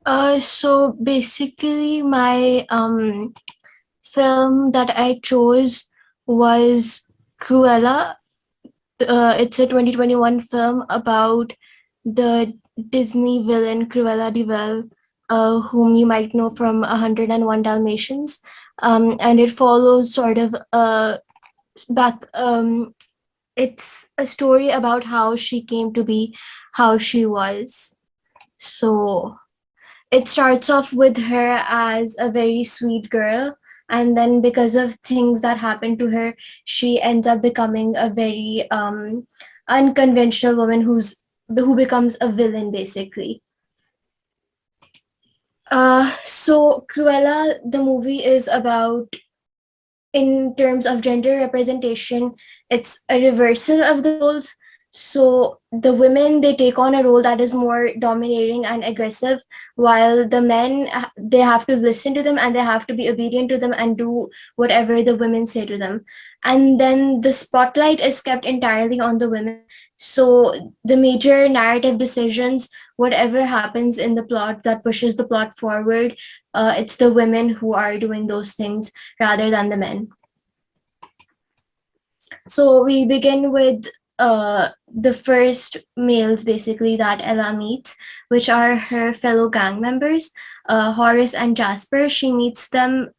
So basically, my film that I chose was Cruella. It's a 2021 film about the Disney villain Cruella de Vil, whom you might know from 101 Dalmatians. And it follows sort of back. It's a story about how she came to be how she was. So it starts off with her as a very sweet girl, and then because of things that happen to her, she ends up becoming a very unconventional woman who becomes a villain basically. So Cruella, the movie is about, in terms of gender representation, it's a reversal of the roles. So the women, they take on a role that is more dominating and aggressive, while the men, they have to listen to them and they have to be obedient to them and do whatever the women say to them. And then the spotlight is kept entirely on the women. So the major narrative decisions, whatever happens in the plot that pushes the plot forward, it's the women who are doing those things rather than the men. So we begin with the first males basically that Ella meets, which are her fellow gang members, Horace and Jasper. She meets them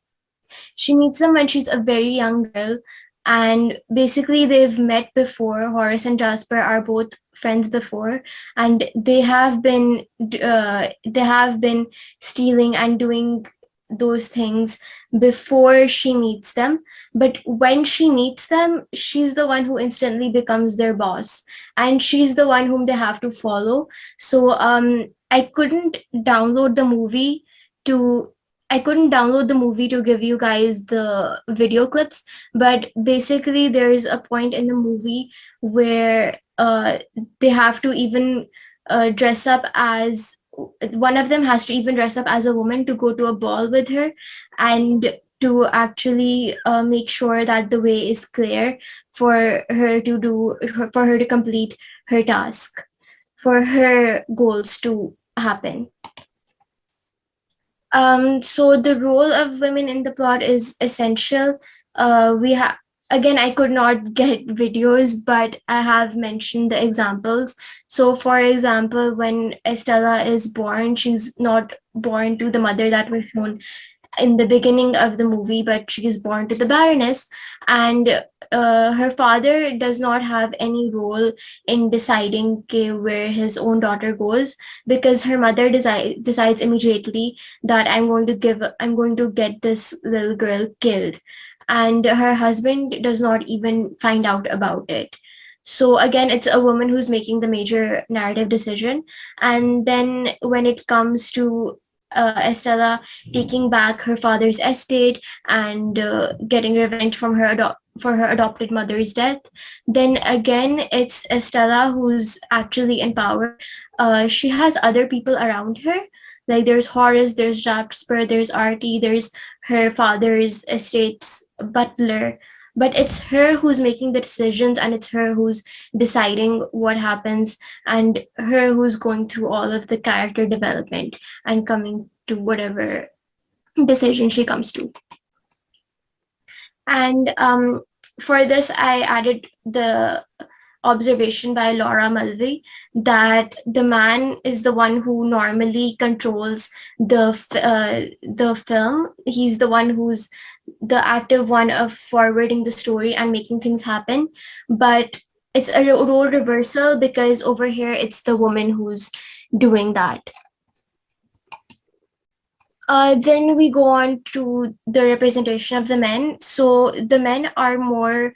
when she's a very young girl, and basically they've met before. Horace and Jasper are both friends before, and they have been stealing and doing those things before she meets them. But when she meets them, she's the one who instantly becomes their boss, and she's the one whom they have to follow. So I couldn't download the movie to I couldn't download the movie to give you guys the video clips, but basically there's a point in the movie where they have to even dress up as one of them has to even dress up as a woman to go to a ball with her, and to actually make sure that the way is clear for her to complete her task, for her goals to happen. So the role of women in the plot is essential. We have Again, I could not get videos, but I have mentioned the examples. So, for example, when Estella is born, she's not born to the mother that was shown in the beginning of the movie, but she is born to the Baroness, and her father does not have any role in deciding where his own daughter goes, because her mother decides immediately that I'm going to get this little girl killed, and her husband does not even find out about it. So again, it's a woman who's making the major narrative decision. And then when it comes to Estella taking back her father's estate and getting revenge for her adopted mother's death, then again it's Estella who's actually in power. She has other people around her. Like there's Horace, there's Jasper, there's Artie, there's her father's estate's butler. But it's her who's making the decisions, and it's her who's deciding what happens, and her who's going through all of the character development and coming to whatever decision she comes to. And for this, I added the observation by Laura Mulvey that the man is the one who normally controls the film. He's the one who's the active one of forwarding the story and making things happen. But it's a role reversal, because over here it's the woman who's doing that. Then we go on to the representation of the men. So the men are more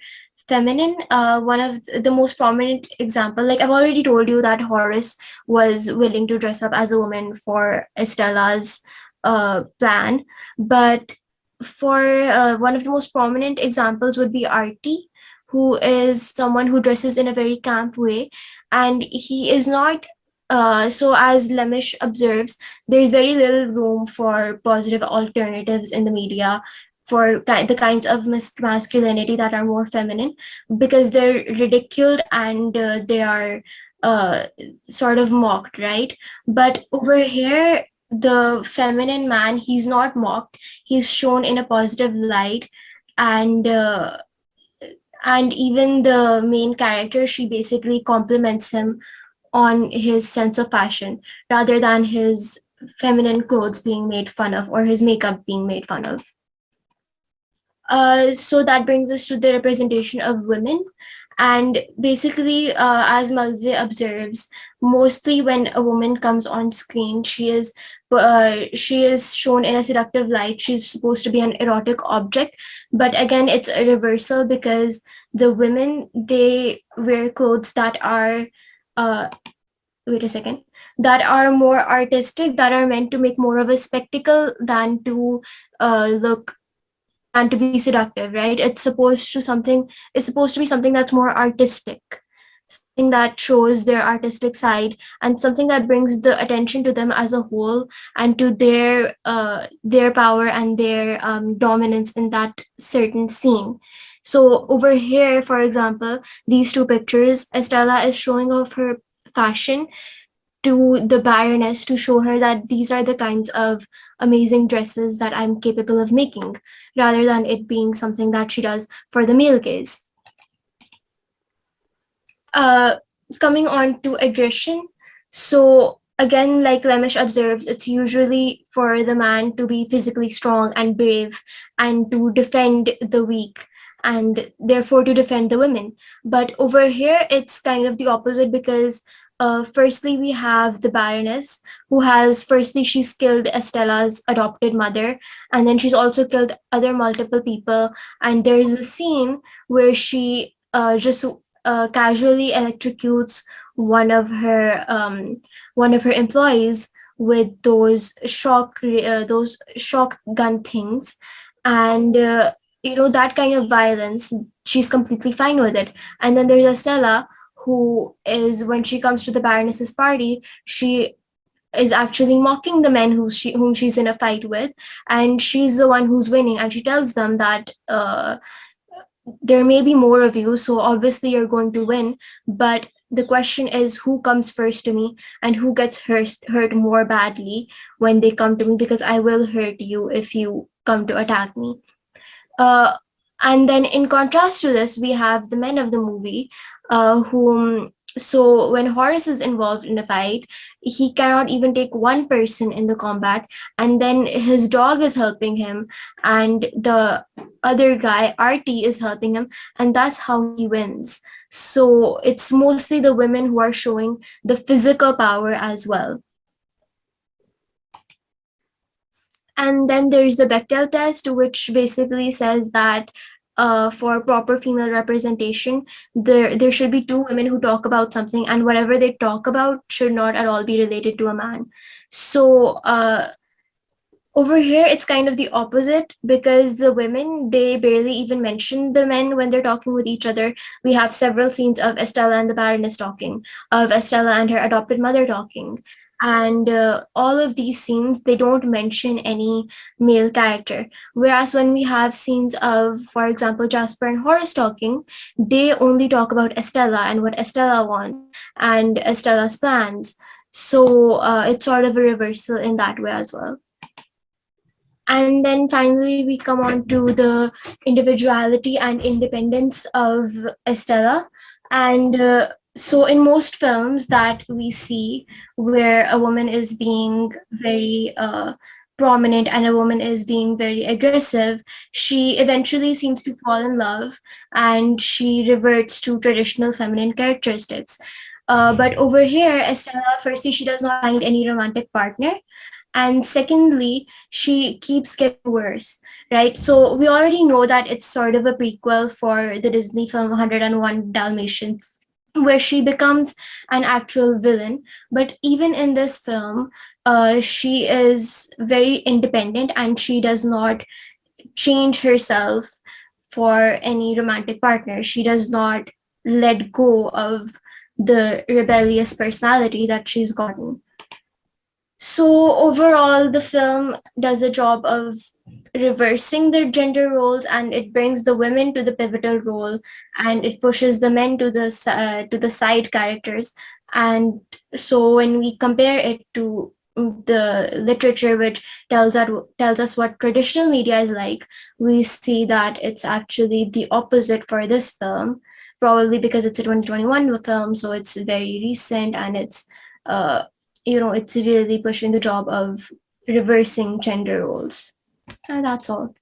feminine. One of the most prominent example, like I've already told you, that Horace was willing to dress up as a woman for Estella's plan. But for one of the most prominent examples would be Artie, who is someone who dresses in a very camp way, and he is not. So, as Lemish observes, there's very little room for positive alternatives in the media for the kinds of masculinity that are more feminine, because they're ridiculed and they are uh, sort of mocked, right? But over here, the feminine man, he's not mocked, he's shown in a positive light. And uh, and even the main character, she basically compliments him on his sense of fashion rather than his feminine clothes being made fun of or his makeup being made fun of. So that brings us to the representation of women. And basically, as Malvi observes, mostly when a woman comes on screen, she is shown in a seductive light. She's supposed to be an erotic object, but again, it's a reversal because the women, they wear clothes that are, uh, wait a second, that are more artistic, that are meant to make more of a spectacle than to look and to be seductive, right? It's supposed to be something that's more artistic, something that shows their artistic side, and something that brings the attention to them as a whole and to their power and their dominance in that certain scene. So over here, for example, these two pictures, Estella is showing off her fashion to the Baroness to show her that these are the kinds of amazing dresses that I'm capable of making, rather than it being something that she does for the male gaze. Uh, Coming on to aggression. So, again, like Lemish observes, it's usually for the man to be physically strong and brave and to defend the weak and therefore to defend the women. But over here, it's kind of the opposite because firstly, we have the Baroness, who has, firstly, she's killed Estella's adopted mother, and then she's also killed other multiple people. And there is a scene where she just casually electrocutes one of her employees with those shock gun things, and that kind of violence. She's completely fine with it. And then there's Estella, who is, when she comes to the Baroness's party, she is actually mocking the men whom she's in a fight with, and she's the one who's winning. And she tells them that there may be more of you, so obviously you're going to win. But the question is who comes first to me and who gets hurt more badly when they come to me, because I will hurt you if you come to attack me. Uh, and then in contrast to this, we have the men of the movie, whom, so when Horace is involved in a fight, he cannot even take one person in the combat, and then his dog is helping him, and the other guy, Artie, is helping him, and that's how he wins. So it's mostly the women who are showing the physical power as well. And then there's the Bechdel test, which basically says that for proper female representation, there should be two women who talk about something, and whatever they talk about should not at all be related to a man. So over here, it's kind of the opposite because the women, they barely even mention the men when they're talking with each other. We have several scenes of Estella and the Baroness talking, of Estella and her adopted mother talking. And all of these scenes, they don't mention any male character. Whereas when we have scenes of, for example, Jasper and Horace talking, they only talk about Estella and what Estella wants and Estella's plans. So it's sort of a reversal in that way as well. And then finally, we come on to the individuality and independence of Estella. And so, in most films that we see where a woman is being very prominent and a woman is being very aggressive, she eventually seems to fall in love and she reverts to traditional feminine characteristics. But over here, Estella, firstly, she does not find any romantic partner, and secondly, she keeps getting worse, right? So we already know that it's sort of a prequel for the Disney film 101 Dalmatians, where she becomes an actual villain. But even in this film, she is very independent and she does not change herself for any romantic partner. She does not let go of the rebellious personality that she's gotten. So overall, the film does a job of reversing the gender roles, and it brings the women to the pivotal role, and it pushes the men to the side characters. And so when we compare it to the literature which tells us what traditional media is like, we see that it's actually the opposite for this film, probably because it's a 2021 film, so it's very recent, and it's uh it's really pushing the job of reversing gender roles. And that's all.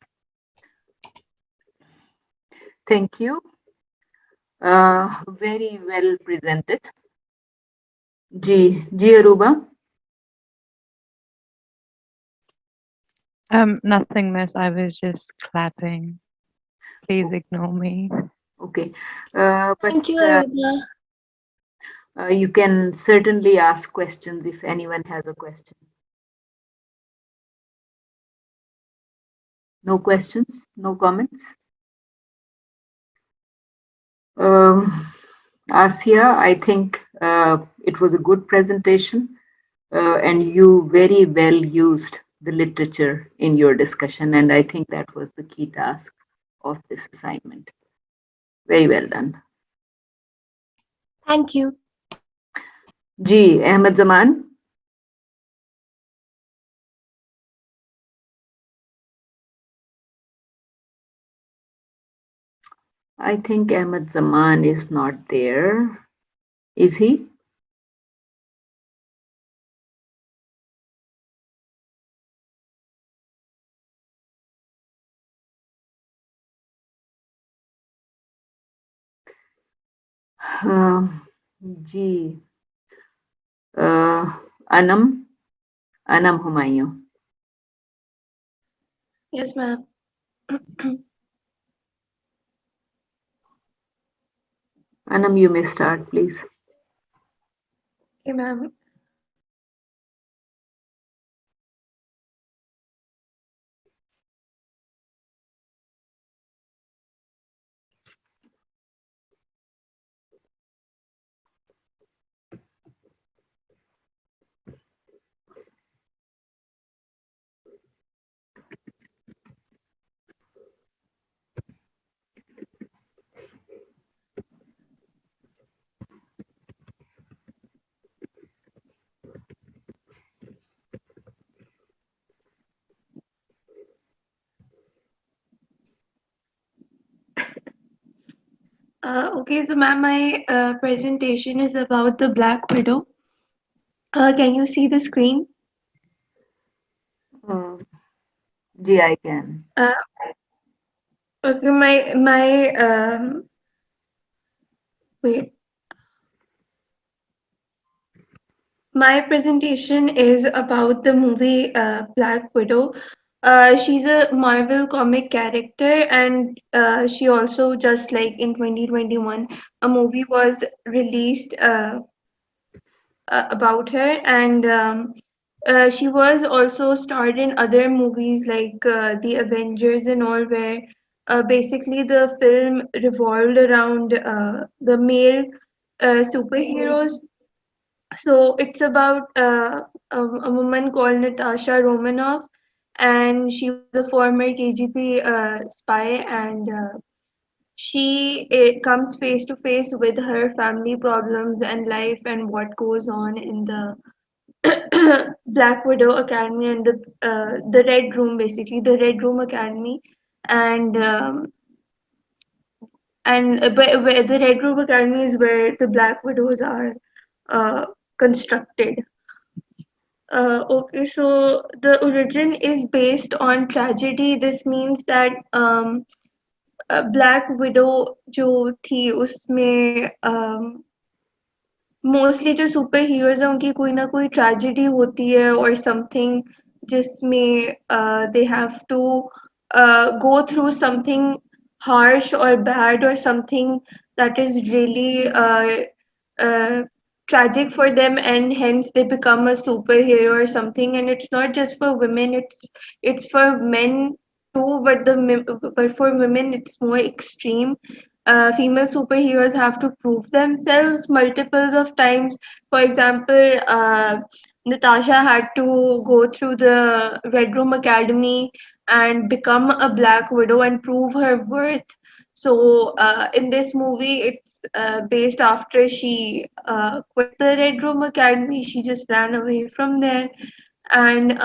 Thank you. Very well presented. G Arooba. Nothing, miss. I was just clapping. Please ignore me. Okay. But Thank you, Arooba. you can certainly ask questions if anyone has a question. No questions? No comments? Aasiyah, I think it was a good presentation, and you very well used the literature in your discussion, and I think that was the key task of this assignment. Very well done. Thank you. Ahmed Zaman. I think Ahmed Zaman is not there. Is he? G. Anam. Anam Humayun. Yes, ma'am. Anam, you may start, please. Okay, ma'am. Okay, so ma'am, my presentation is about the Black Widow. Can you see the screen? Uh, I can. Uh, okay, wait. My presentation is about the movie Black Widow. She's a Marvel comic character, and she also, just like in 2021, a movie was released about her, and she was also starred in other movies like The Avengers and all, where basically the film revolved around the male superheroes. So it's about a woman called Natasha Romanoff, and she was a former KGB spy, and she comes face to face with her family problems and life and what goes on in the Black Widow Academy and the Red Room, basically the Red Room Academy, and where the Red Room Academy is where the Black Widows are uh, constructed. Okay, so the origin is based on tragedy. This means that Black Widow जो थी उसमें mostly जो super heroes हैं उनकी कोई ना कोई tragedy होती है और समथिंग जिसमें they have to go through something harsh or bad or something that is really uh, tragic for them, and hence they become a superhero or something. And it's not just for women, it's for men too, but for women it's more extreme. Female superheroes have to prove themselves multiples of times. For example, Natasha had to go through the Red Room Academy and become a Black Widow and prove her worth. So in this movie, it's based after she quit the Red Room Academy. She just ran away from there, And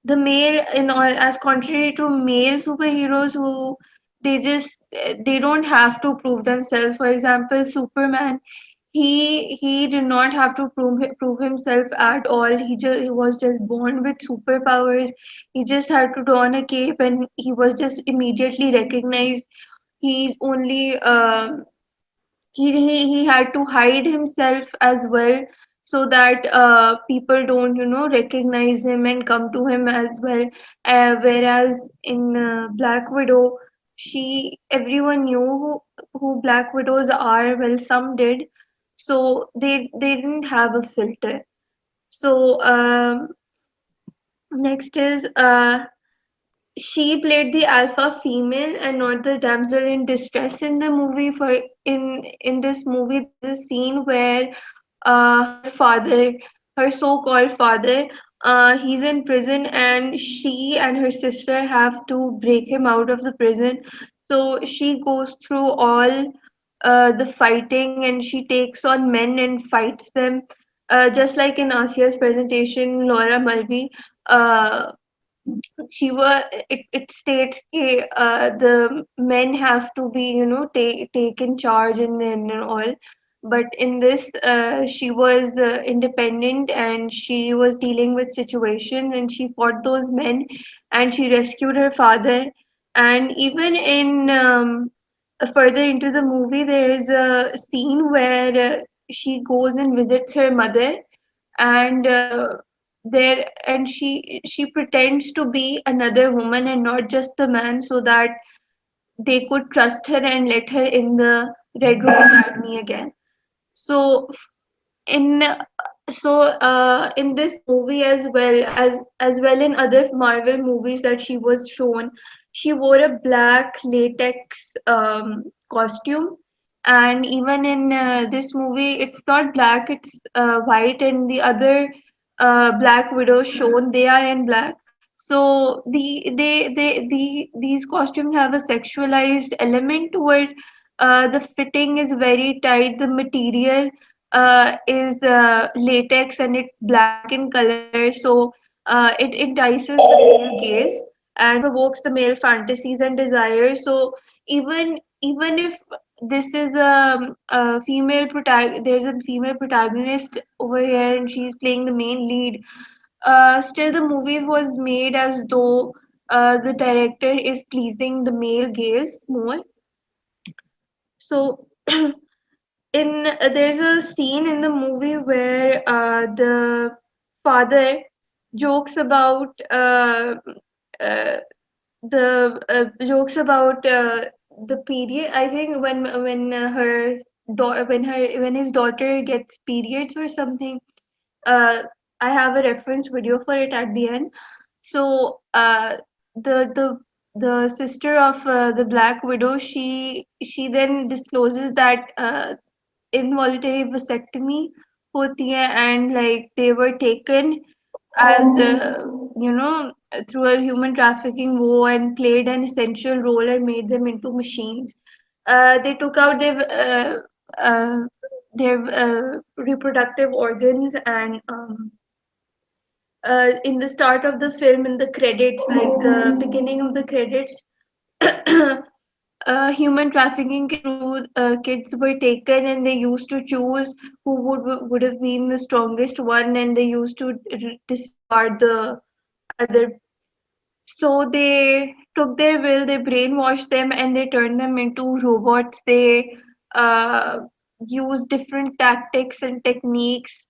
the male, in all, as contrary to male superheroes who they don't have to prove themselves. For example, Superman, he did not have to prove himself at all. He was just born with superpowers. He just had to don a cape and he was just immediately recognized. He's only he had to hide himself as well, so that people don't, recognize him and come to him as well. Whereas in Black Widow, she everyone knew who Black Widows are. Well, some did, so they didn't have a filter. So next is she played the alpha female and not the damsel in distress in the movie. For in this movie, there's a scene where her father, her so-called father, he's in prison, and she and her sister have to break him out of the prison. So she goes through all the fighting, and she takes on men and fights them. Just like in Aasiyah's presentation, Laura Mulvey, uh, it states the men have to be, take in charge and all. But in this, she was independent, and she was dealing with situations, and she fought those men, and she rescued her father. And even in further into the movie, there is a scene where she goes and visits her mother, and there and she pretends to be another woman and not just the man, so that they could trust her and let her in the Red Room Academy again. So in in this movie, as well in other Marvel movies that she was shown, she wore a black latex costume. And even in this movie, it's not black, it's white, and the other Black Widows shown, they are in black. So these costumes have a sexualized element to it. The fitting is very tight. The material is latex, and it's black in color, so it entices the male gaze and provokes the male fantasies and desires. So even if this is a there's a female protagonist over here and she's playing the main lead, still the movie was made as though the director is pleasing the male gaze more. So in there's a scene in the movie where the father jokes about uh, the period. I think when his daughter gets periods or something. uh, I have a reference video for it at the end. So the the the sister of the Black Widow, she then discloses that involuntary vasectomy hoti hai, and like they were taken as through a human trafficking war and played an essential role and made them into machines. They took out uh, their reproductive organs, and in the start of the film, in the credits, like the beginning of the credits, human trafficking kids were taken, and they used to choose who would have been the strongest one, and they used to discard the other. So they took their will, they brainwashed them, and they turned them into robots. They uh, used different tactics and techniques,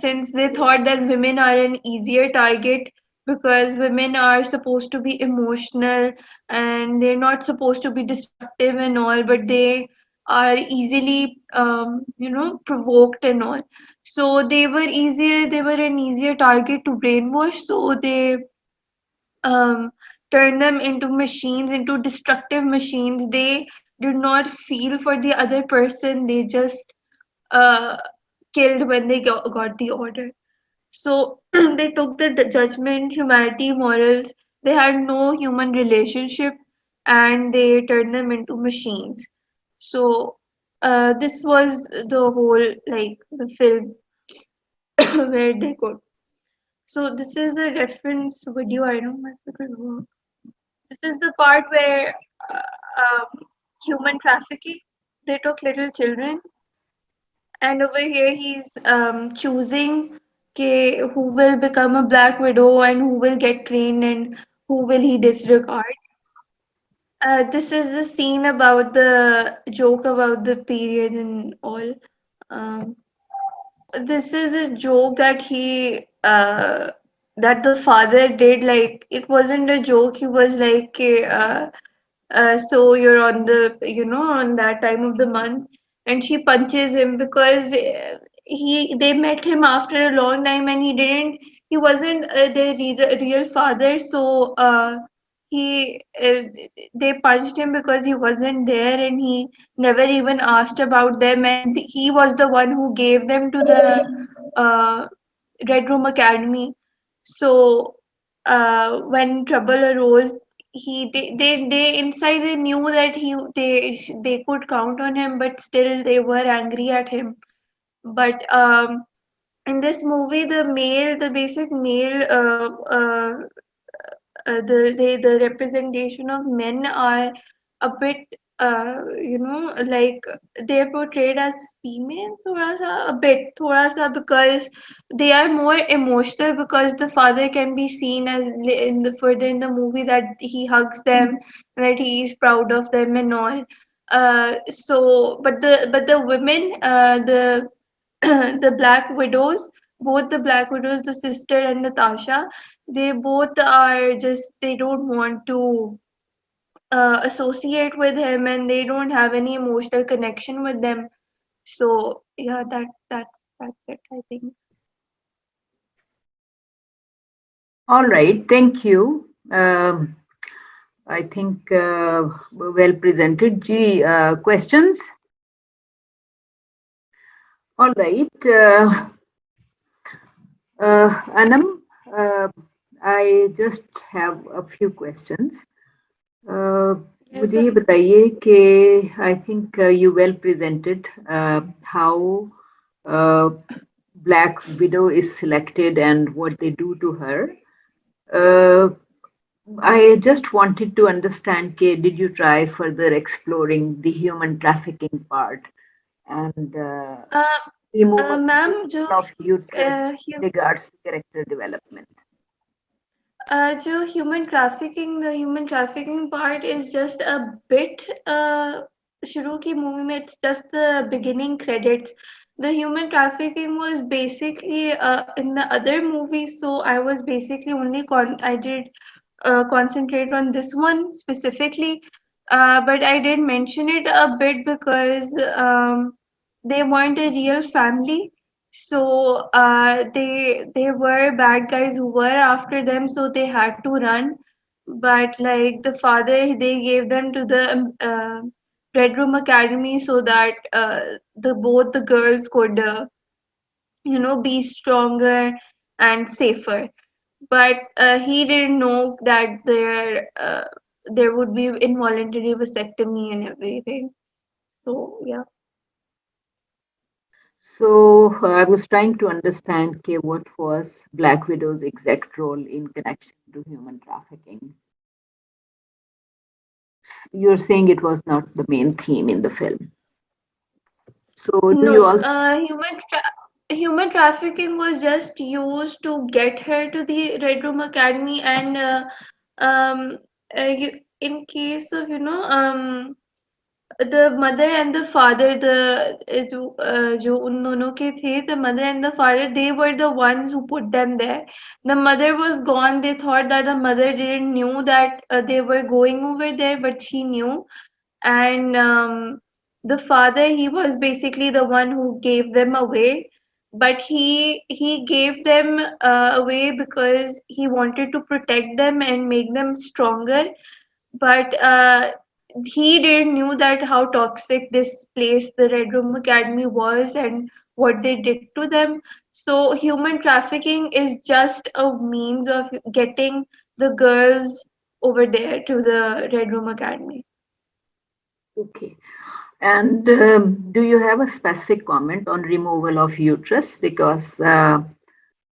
since they thought that women are an easier target, because women are supposed to be emotional and they're not supposed to be destructive and all, but they are easily, provoked and all. So they were an easier target to brainwash. So they um, turn them into machines, into destructive machines. They did not feel for the other person. They just uh, killed when they got the order. So they took the judgment, humanity, morals. They had no human relationship, and they turned them into machines. So this was the whole, like, the film where they could. So this is a reference video. I don't know if it will work. This is the part where human trafficking. They took little children, and over here he's choosing who will become a black widow and who will get trained and who will he disregard. This is the scene about the joke about the period and all. Um, this is a joke that that the father did. Like it wasn't a joke. He was like, so you're on on that time of the month, and she punches him because they met him after a long time, and he wasn't their real father. So he they punched him because he wasn't there, and he never even asked about them, and he was the one who gave them to the uh, Red Room Academy. So when trouble arose, they inside they knew that they could count on him, but still they were angry at him. But in this movie, the basic male, the representation of men are a bit like they're portrayed as females a bit thoda sa, because they are more emotional, because the father can be seen as in the further in the movie that he hugs them, that he is proud of them and all. So but the women, the the Black Widows, both the Black Widows, the sister and Natasha, they both are just they don't want to associate with him, and they don't have any emotional connection with them. So yeah, that's it, I think. All right, thank you. I think well presented. G, questions? All right. Anam, uh, I just have a few questions. Uh, Yes, मुझे ये बताइए कि I think you well presented how Black Widow is selected and what they do to her. Uh, I just wanted to understand, did you try further exploring the human trafficking part and uh, removal ma'am, of uterus uh, in regards to character development? जो the human trafficking part is just a bit शुरू की movie में, it's just the beginning credits. The human trafficking was basically in the other movies, so I was basically I did concentrate on this one specifically, but I did mention it a bit because they weren't a real family. So they were bad guys who were after them, so they had to run. But like the father, they gave them to the Red Room Academy so that the both the girls could be stronger and safer. But he didn't know that there would be involuntary vasectomy and everything. So yeah. So I was trying to understand what was Black Widow's exact role in connection to human trafficking. You're saying it was not the main theme in the film. So do you No, also? human trafficking was just used to get her to the Red Room Academy, and um, in case of the mother and the father, जो उन दोनों के थे, the mother and the father, they were the ones who put them there. The mother was gone. They thought that the mother didn't knew that they were going over there, but she knew. And the father, he was basically the one who gave them away, but he gave them away because he wanted to protect them and make them stronger. But he didn't knew that how toxic this place, the Red Room Academy, was, and what they did to them. So human trafficking is just a means of getting the girls over there to the Red Room Academy. Okay. And do you have a specific comment on removal of uterus? Because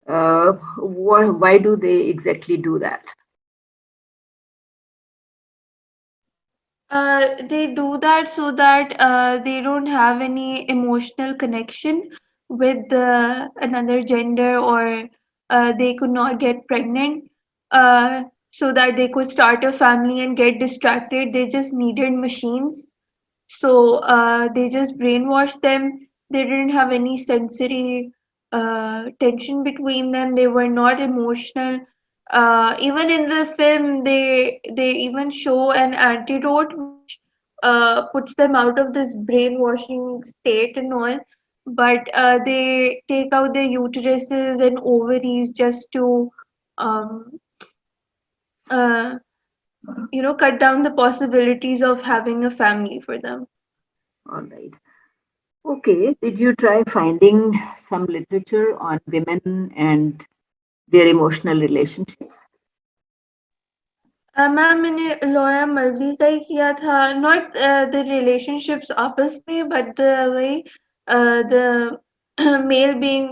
Why do they exactly do that? They do that so that they don't have any emotional connection with another gender, or they could not get pregnant, so that they could start a family and get distracted. They just needed machines. So they just brainwashed them. They didn't have any sensory tension between them. They were not emotional. Even in the film, they even show an antidote which puts them out of this brainwashing state and all. But they take out their uteruses and ovaries just to um, uh, cut down the possibilities of having a family for them. All right. Okay. Did you try finding some literature on women and their emotional relationships? Ma'am मैंने लॉया मर्जी का ही किया था, not the relationships आपस में, but the वही the male being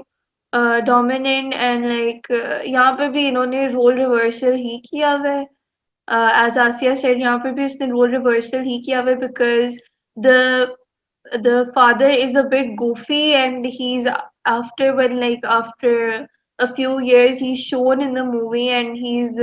dominant and like यहाँ पे भी इन्होंने रोल रिवर्सल ही किया हुआ है. As Asiya said, यहाँ पे भी उसने रोल रिवर्सल ही किया हुआ है, because the father is a bit goofy, and he's after when like after a few years he's shown in the movie, and he's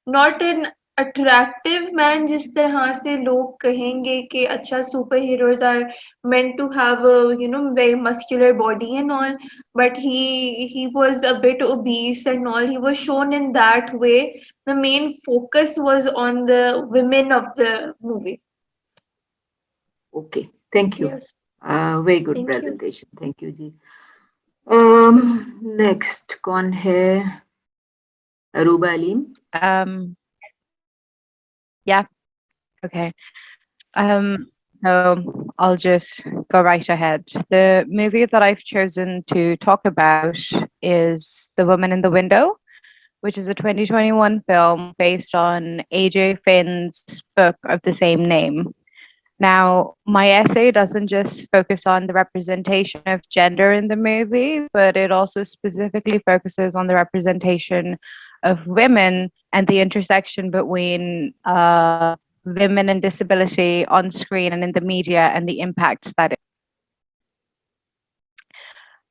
not an attractive man जिस तरह से लोग कहेंगे कि अच्छा super heroes are meant to have a very muscular body and all, but he was a bit obese and all. He was shown in that way. The main focus was on the women of the movie. Okay. Thank you. Yes, Very good thank you. presentation. Thank you, जी. Next, कौन है? Arooba Aleem. Yeah. Okay. So I'll just go right ahead. The movie that I've chosen to talk about is The Woman in the Window, which is a 2021 film based on AJ Finn's book of the same name. Now, my essay doesn't just focus on the representation of gender in the movie, but it also specifically focuses on the representation of women and the intersection between women and disability on screen and in the media and the impacts that it.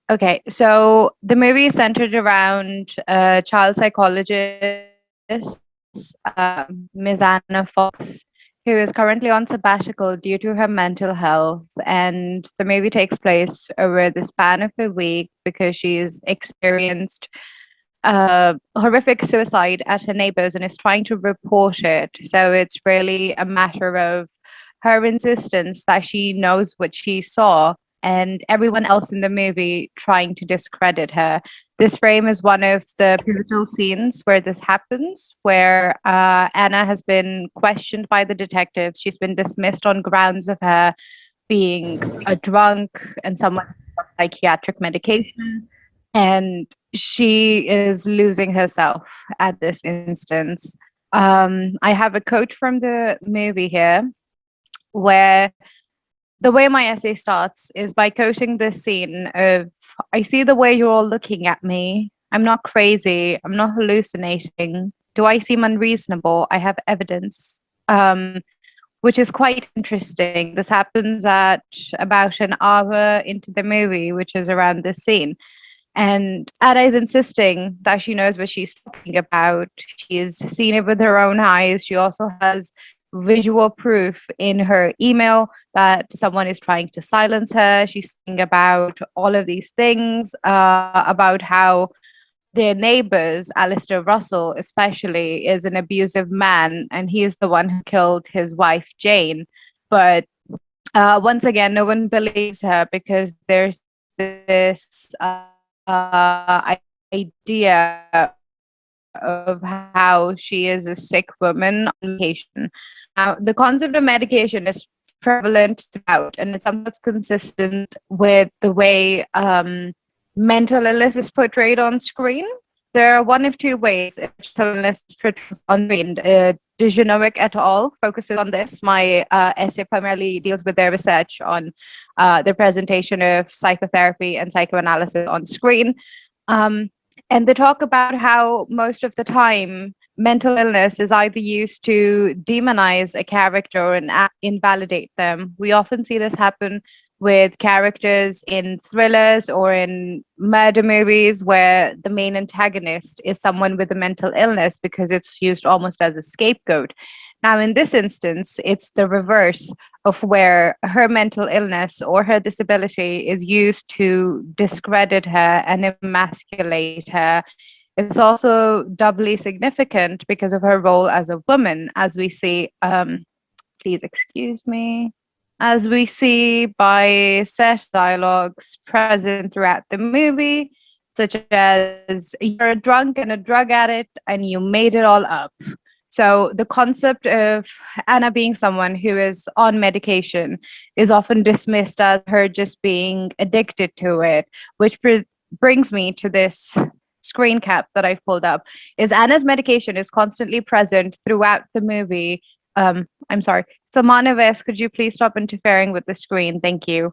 Okay, so the movie is centered around a child psychologist, Ms. Anna Fox, who is currently on sabbatical due to her mental health. And the movie takes place over the span of a week because she's experienced horrific suicide at her neighbors and is trying to report it. So it's really a matter of her insistence that she knows what she saw and everyone else in the movie trying to discredit her. This frame is one of the pivotal scenes where this happens, where Anna has been questioned by the detectives. She's been dismissed on grounds of her being a drunk and someone on psychiatric medication. And she is losing herself at this instance. I have a quote from the movie here where the way my essay starts is by quoting this scene of, I see the way you're all looking at me. I'm not crazy. I'm not hallucinating. Do I seem unreasonable? I have evidence. Which is quite interesting. This happens at about an hour into the movie, which is around this scene. And Ada is insisting that she knows what she's talking about. She's seen it with her own eyes. She also has visual proof in her email that someone is trying to silence her. She's saying about all of these things, about how their neighbors, Alistair Russell especially, is an abusive man, and he is the one who killed his wife, Jane. But once again, no one believes her because there's this idea of how she is a sick woman on medication. Now, the concept of medication is prevalent throughout, and it's somewhat consistent with the way mental illness is portrayed on screen. There are one of two ways in which mental illness is portrayed on screen. Dijanovic et al. Focuses on this. My essay primarily deals with their research on the presentation of psychotherapy and psychoanalysis on screen. And they talk about how most of the time mental illness is either used to demonize a character and invalidate them. We often see this happen with characters in thrillers or in murder movies where the main antagonist is someone with a mental illness because it's used almost as a scapegoat. Now, in this instance, it's the reverse of where her mental illness or her disability is used to discredit her and emasculate her. It's also doubly significant because of her role as a woman, as we see, please excuse me, as we see by set dialogues present throughout the movie, such as, you're a drunk and a drug addict and you made it all up. So the concept of Anna being someone who is on medication is often dismissed as her just being addicted to it, which brings me to this screen cap that I've pulled up. Is Anna's medication is constantly present throughout the movie. I'm sorry. So Manaves, could you please stop interfering with the screen? Thank you.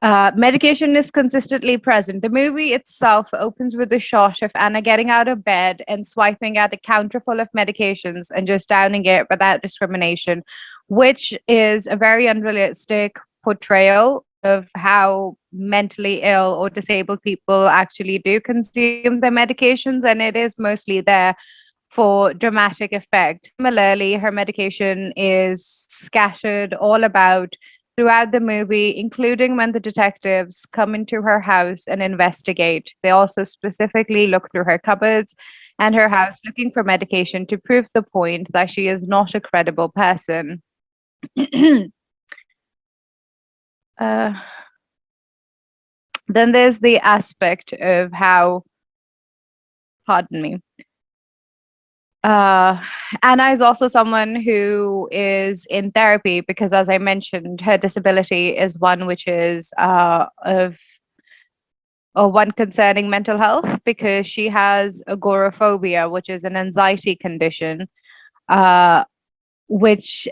Medication is consistently present. The movie itself opens with a shot of Anna getting out of bed and swiping at a counter full of medications and just downing it without discrimination, which is a very unrealistic portrayal of how mentally ill or disabled people actually do consume their medications, and it is mostly there for dramatic effect. Similarly, her medication is scattered all about throughout the movie, including when the detectives come into her house and investigate. They also specifically look through her cupboards and her house looking for medication to prove the point that she is not a credible person. uh, then there's the aspect of how, pardon me, Anna is also someone who is in therapy because, as I mentioned, her disability is one which is of one concerning mental health because she has agoraphobia, which is an anxiety condition, uh, which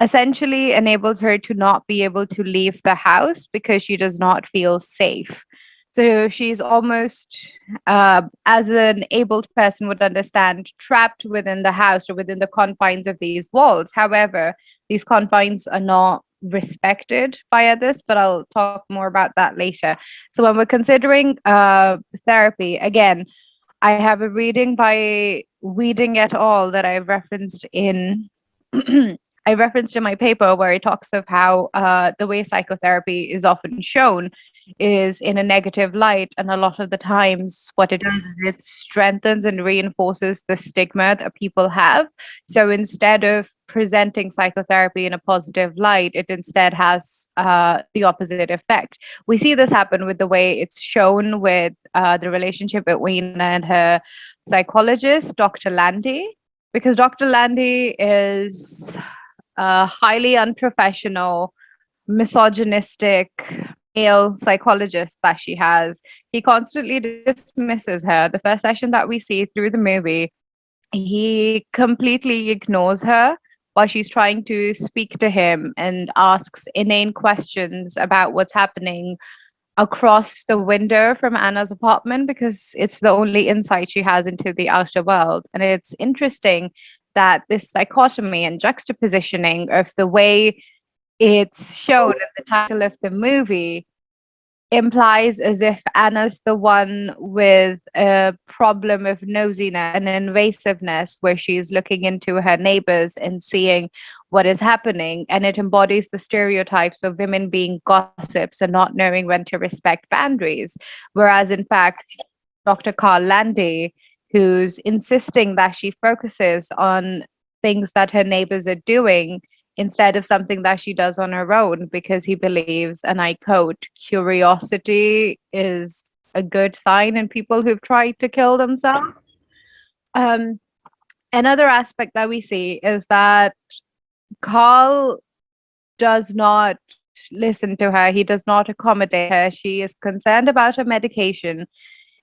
essentially enables her to not be able to leave the house because she does not feel safe. So she's almost, as an abled person would understand, trapped within the house or within the confines of these walls. However, these confines are not respected by others, but I'll talk more about that later. So when we're considering therapy, again, I have a reading by Weeding et al. That I've referenced in I referenced in my paper where it talks of how the way psychotherapy is often shown is in a negative light, and a lot of the times what it does is it strengthens and reinforces the stigma that people have. So instead of presenting psychotherapy in a positive light, it instead has the opposite effect. We see this happen with the way it's shown with the relationship between and her psychologist, Dr. Landy, because Dr. Landy is a highly unprofessional, misogynistic male psychologist that she has. He constantly dismisses her. The first session that we see through the movie, he completely ignores her while she's trying to speak to him and asks inane questions about what's happening across the window from Anna's apartment because it's the only insight she has into the outer world. And it's interesting that this dichotomy and juxtapositioning of the way it's shown in the title of the movie implies as if Anna's the one with a problem of nosiness and invasiveness, where she's looking into her neighbors and seeing what is happening. And it embodies the stereotypes of women being gossips and not knowing when to respect boundaries. Whereas, in fact, Dr. Carl Landy, who's insisting that she focuses on things that her neighbors are doing instead of something that she does on her own, because he believes, and I quote, curiosity is a good sign in people who've tried to kill themselves. Another aspect that we see is that Carl does not listen to her. He does not accommodate her. She is concerned about her medication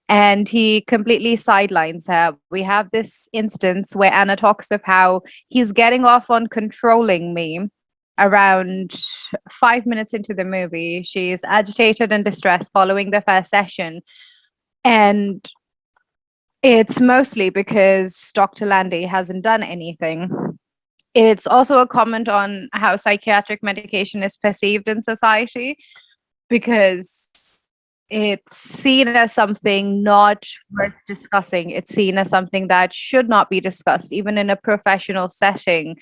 and he completely sidelines her. We have this instance where Anna talks of how he's getting off on controlling me around 5 minutes into the movie. She's agitated and distressed following the first session. And It's mostly because Dr. Landy hasn't done anything. It's also a comment on how psychiatric medication is perceived in society, because it's seen as something not worth discussing. It's seen as something that should not be discussed, even in a professional setting.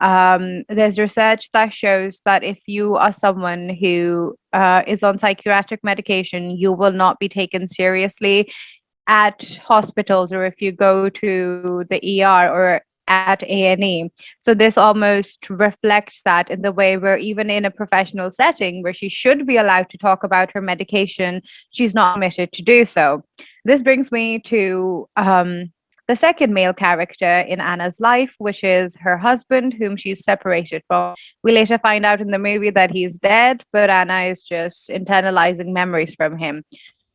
There's research that shows that if you are someone who is on psychiatric medication, you will not be taken seriously at hospitals, or if you go to the ER or at A&E. So this almost reflects that in the way where even in a professional setting where she should be allowed to talk about her medication, she's not permitted to do so. This brings me to the second male character in Anna's life, which is her husband, whom she's separated from. We later find out in the movie that he's dead, but Anna is just internalizing memories from him.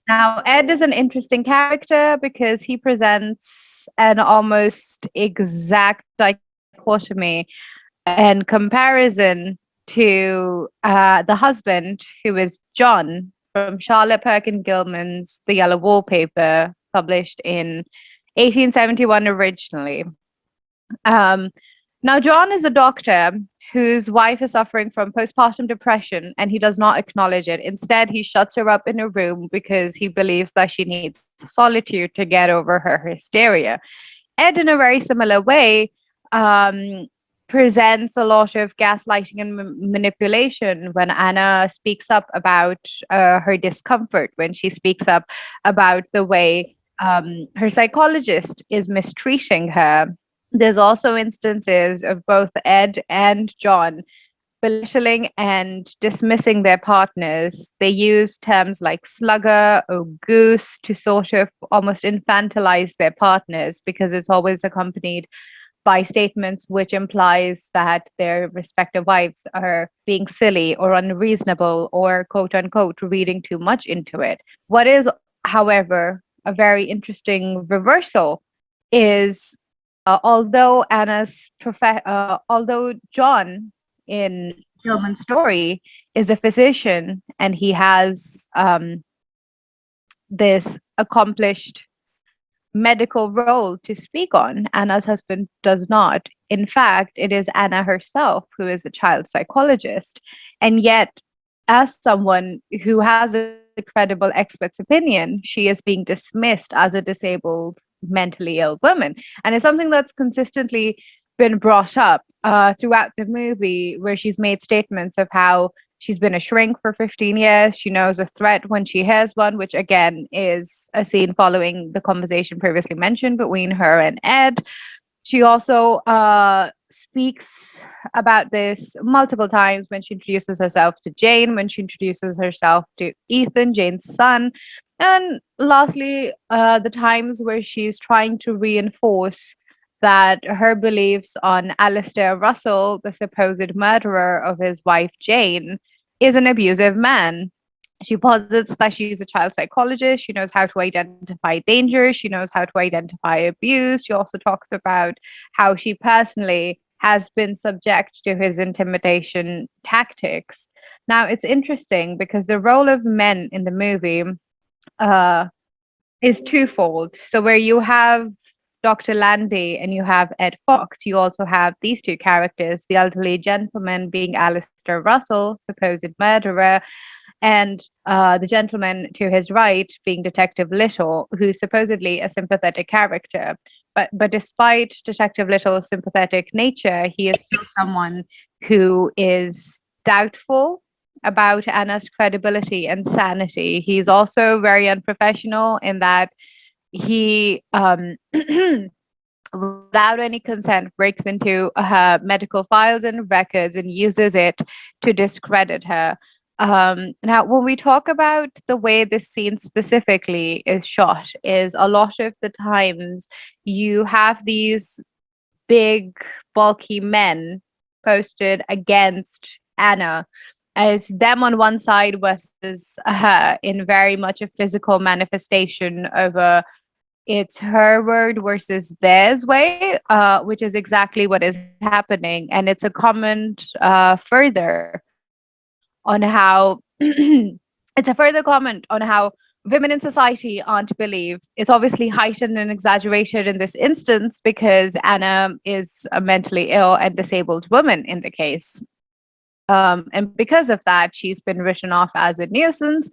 Now, Ed is an interesting character because he presents an almost exact dichotomy and comparison to the husband, who is John from Charlotte Perkins Gilman's The Yellow Wallpaper, published in 1871 originally. Um, Now, John is a doctor whose wife is suffering from postpartum depression, and he does not acknowledge it. Instead, he shuts her up in a room because he believes that she needs solitude to get over her hysteria. Ed, in a very similar way, um, presents a lot of gaslighting and manipulation when Anna speaks up about her discomfort, when she speaks up about the way her psychologist is mistreating her. There's also instances of both Ed and John belittling and dismissing their partners. They use terms like slugger or goose to sort of almost infantilize their partners, because it's always accompanied by statements which implies that their respective wives are being silly or unreasonable or quote unquote reading too much into it. What is, however, a very interesting reversal is although John in Gilman's story is a physician and he has this accomplished medical role to speak on, Anna's husband does not. In fact, it is Anna herself who is a child psychologist. And yet, as someone who has a credible expert's opinion, she is being dismissed as a disabled, mentally ill woman. And it's something that's consistently been brought up throughout the movie, where she's made statements of how she's been a shrink for 15 years. She knows a threat when she hears one, which again is a scene following the conversation previously mentioned between her and Ed. She also speaks about this multiple times when she introduces herself to Jane, when she introduces herself to Ethan, Jane's son. And lastly, the times where she's trying to reinforce that her beliefs on Alistair Russell, the supposed murderer of his wife Jane, is an abusive man. She posits that she's a child psychologist. She knows how to identify danger. She knows how to identify abuse. She also talks about how she personally has been subject to his intimidation tactics. Now, it's interesting because the role of men in the movie uh, is twofold. So, where you have Dr. Landy and you have Ed Fox, you also have these two characters, the elderly gentleman being Alistair Russell, supposed murderer, and the gentleman to his right being Detective Little, who's supposedly a sympathetic character. But despite Detective Little's sympathetic nature, he is still someone who is doubtful about Anna's credibility and sanity. He's also very unprofessional in that he without any consent breaks into her medical files and records and uses it to discredit her. Now, when we talk about the way this scene specifically is shot, is a lot of the times you have these big, bulky men posted against Anna. It's them on one side versus her in very much a physical manifestation of a it's her word versus theirs way, which is exactly what is happening. And it's a comment further on how it's a further comment on how women in society aren't believed is obviously heightened and exaggerated in this instance because Anna is a mentally ill and disabled woman in the case. And because of that, she's been written off as a nuisance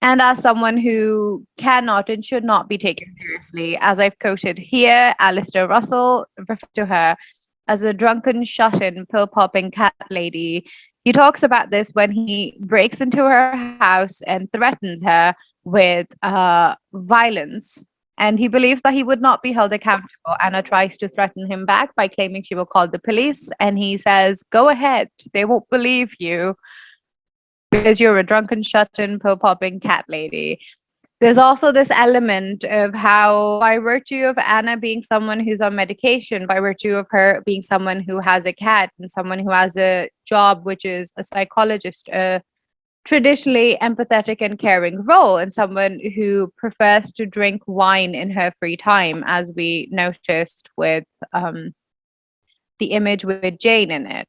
and as someone who cannot and should not be taken seriously. As I've quoted here, Alistair Russell referred to her as a drunken, shut-in, pill-popping cat lady. He talks about this when he breaks into her house and threatens her with violence. And he believes that he would not be held accountable. Anna tries to threaten him back by claiming she will call the police. And he says, go ahead, they won't believe you because you're a drunken, shut-in, pill-popping cat lady. There's also this element of how, by virtue of Anna being someone who's on medication, by virtue of her being someone who has a cat and someone who has a job, which is a psychologist, a traditionally empathetic and caring role, and someone who prefers to drink wine in her free time, as we noticed with the image with Jane in it.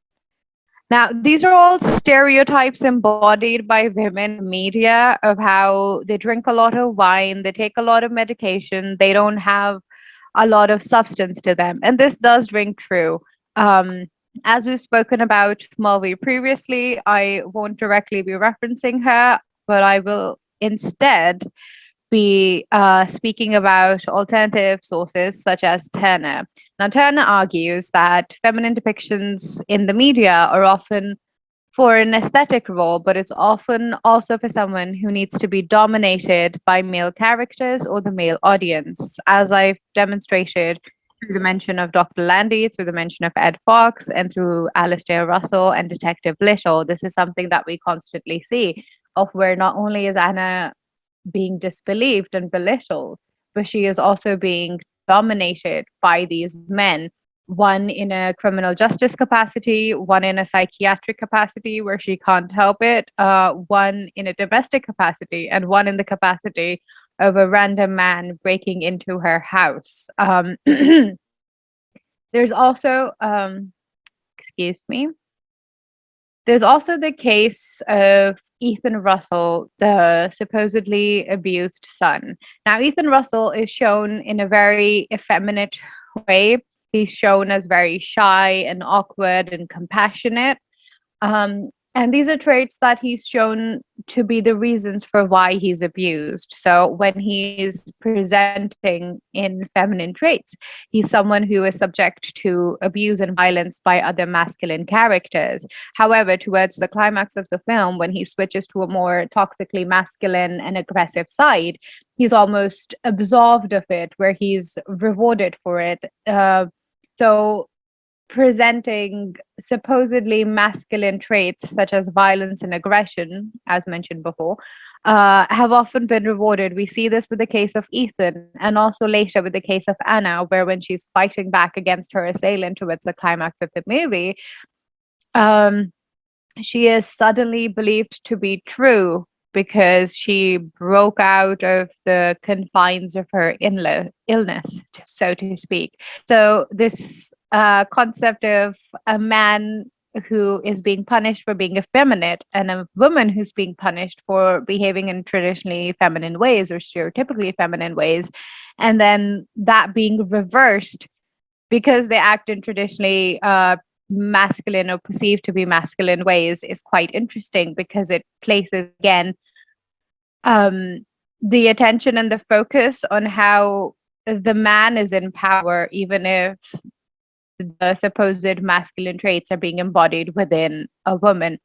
Now, these are all stereotypes embodied by women in the media of how they drink a lot of wine, they take a lot of medication, they don't have a lot of substance to them. And this does ring true. As we've spoken about Mulvey previously, I won't directly be referencing her, but I will instead be speaking about alternative sources such as Turner. Now, Turner argues that feminine depictions in the media are often for an aesthetic role, but it's often also for someone who needs to be dominated by male characters or the male audience, as I've demonstrated through the mention of Dr. Landy, through the mention of Ed Fox, and through Alistair Russell and Detective Little. This is something that we constantly see, of where not only is Anna being disbelieved and belittled, but she is also being dominated by these men, one in a criminal justice capacity, one in a psychiatric capacity where she can't help it, one in a domestic capacity, and one in the capacity of a random man breaking into her house. There's also, excuse me, there's also the case of Ethan Russell, the supposedly abused son. Now, Ethan Russell is shown in a very effeminate way. He's shown as very shy and awkward and compassionate. And these are traits that he's shown to be the reasons for why he's abused. So when he's presenting in feminine traits, he's someone who is subject to abuse and violence by other masculine characters. However, towards the climax of the film, when he switches to a more toxically masculine and aggressive side, he's almost absolved of it, where he's rewarded for it. So presenting supposedly masculine traits such as violence and aggression, as mentioned before, have often been rewarded. We see this with the case of Ethan, and also later with the case of Anna, where when she's fighting back against her assailant towards the climax of the movie, she is suddenly believed to be true because she broke out of the confines of her illness, so to speak. So this concept of a man who is being punished for being effeminate and a woman who's being punished for behaving in traditionally feminine ways or stereotypically feminine ways, and then that being reversed because they act in traditionally masculine or perceived to be masculine ways is quite interesting because it places again the attention and the focus on how the man is in power, even if the supposed masculine traits are being embodied within a woman.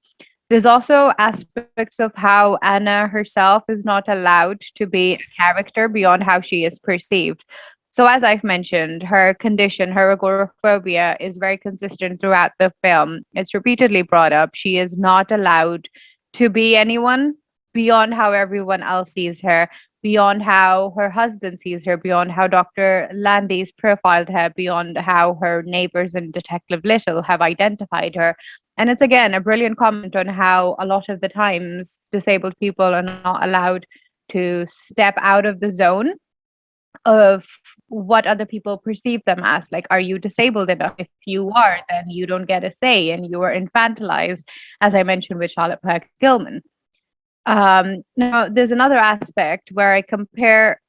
There's also aspects of how Anna herself is not allowed to be a character beyond how she is perceived. So, as I've mentioned, her condition, her agoraphobia, is very consistent throughout the film. It's repeatedly brought up. She is not allowed to be anyone beyond how everyone else sees her, beyond how her husband sees her, beyond how Dr. Landy's profiled her, beyond how her neighbors and Detective Little have identified her. And it's again a brilliant comment on how a lot of the times disabled people are not allowed to step out of the zone of what other people perceive them as. Like, are you disabled enough? If you are, then you don't get a say and you are infantilized, as I mentioned with Charlotte Perk Gilman. Now, there's another aspect where I compare.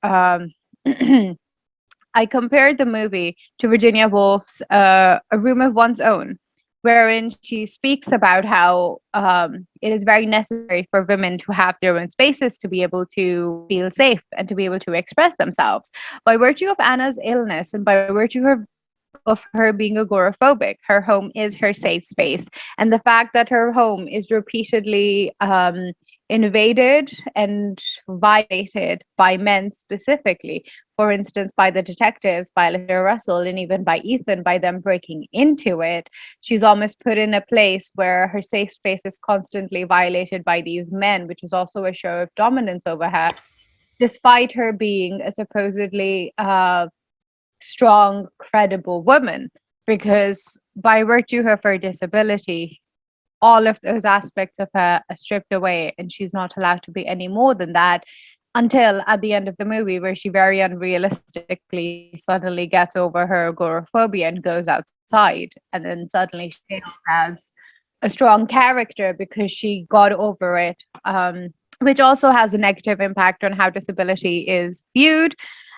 I compared the movie to Virginia Woolf's A Room of One's Own, wherein she speaks about how it is very necessary for women to have their own spaces to be able to feel safe and to be able to express themselves. By virtue of Anna's illness and by virtue of her being agoraphobic, her home is her safe space. And the fact that her home is repeatedly invaded and violated by men specifically, for instance, by the detectives, by Lester Russell, and even by Ethan, by them breaking into it, she's almost put in a place where her safe space is constantly violated by these men, which is also a show of dominance over her, despite her being a supposedly strong, credible woman. Because by virtue of her disability, all of those aspects of her are stripped away, and she's not allowed to be any more than that until at the end of the movie, where she very unrealistically suddenly gets over her agoraphobia and goes outside, and then suddenly she has a strong character because she got over it, which also has a negative impact on how disability is viewed.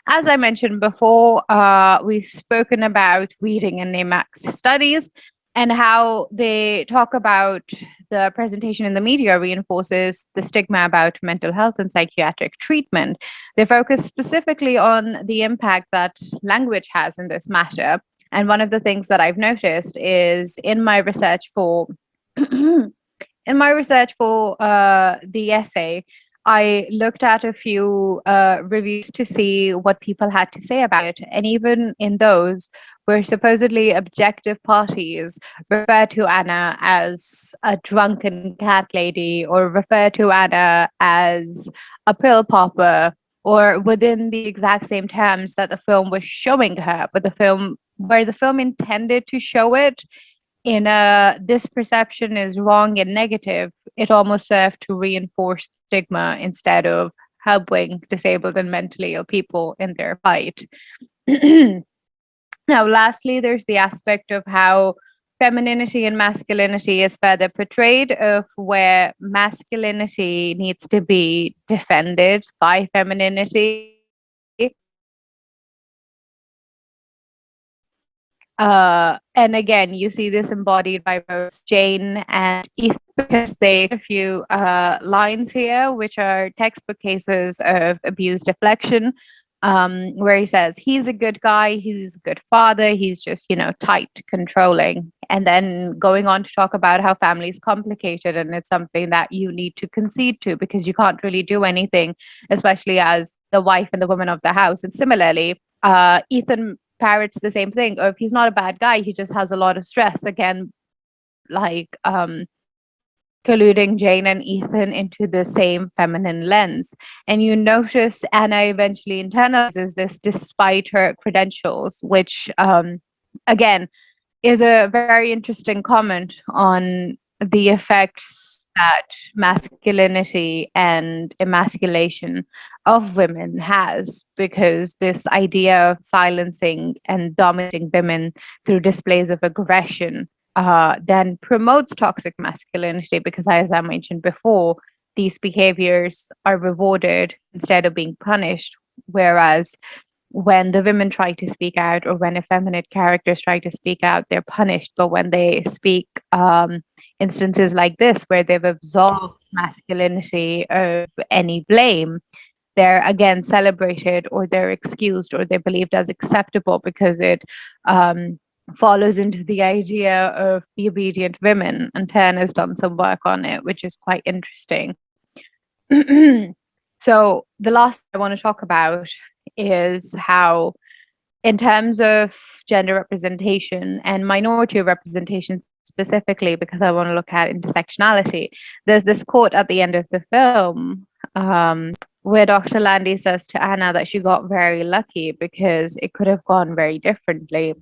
As I mentioned before, we've spoken about Weeding and Nemack's studies and how they talk about the presentation in the media reinforces the stigma about mental health and psychiatric treatment. They focus specifically on the impact that language has in this matter. And one of the things that I've noticed is in my research for the essay, I looked at a few reviews to see what people had to say about it. And even in those, where supposedly objective parties refer to Anna as a drunken cat lady or refer to Anna as a pill popper, or within the exact same terms that the film was showing her, but the film intended to show it in a this perception is wrong and negative, it almost served to reinforce stigma instead of helping disabled and mentally ill people in their fight. Now, lastly, there's the aspect of how femininity and masculinity is further portrayed, of where masculinity needs to be defended by femininity. And again, you see this embodied by both Jane and Ethan because they a few lines here, which are textbook cases of abuse deflection, where he says he's a good guy, he's a good father, he's just, tight, controlling. And then going on to talk about how family is complicated and it's something that you need to concede to because you can't really do anything, especially as the wife and the woman of the house. And similarly, Ethan parrots the same thing. Or if he's not a bad guy, he just has a lot of stress. Again, like colluding Jane and Ethan into the same feminine lens. And you notice Anna eventually internalizes this despite her credentials, which again is a very interesting comment on the effects that masculinity and emasculation of women has, because this idea of silencing and dominating women through displays of aggression then promotes toxic masculinity, because as I mentioned before, these behaviors are rewarded instead of being punished, whereas when the women try to speak out or when effeminate characters try to speak out, they're punished. But when they speak instances like this, where they've absolved masculinity of any blame, they're again celebrated or they're excused or they're believed as acceptable because it follows into the idea of the obedient women. And Ten has done some work on it, which is quite interesting. So the last I want to talk about is how, in terms of gender representation and minority representation specifically, because I want to look at intersectionality, there's this quote at the end of the film where Dr. Landy says to Anna that she got very lucky because it could have gone very differently.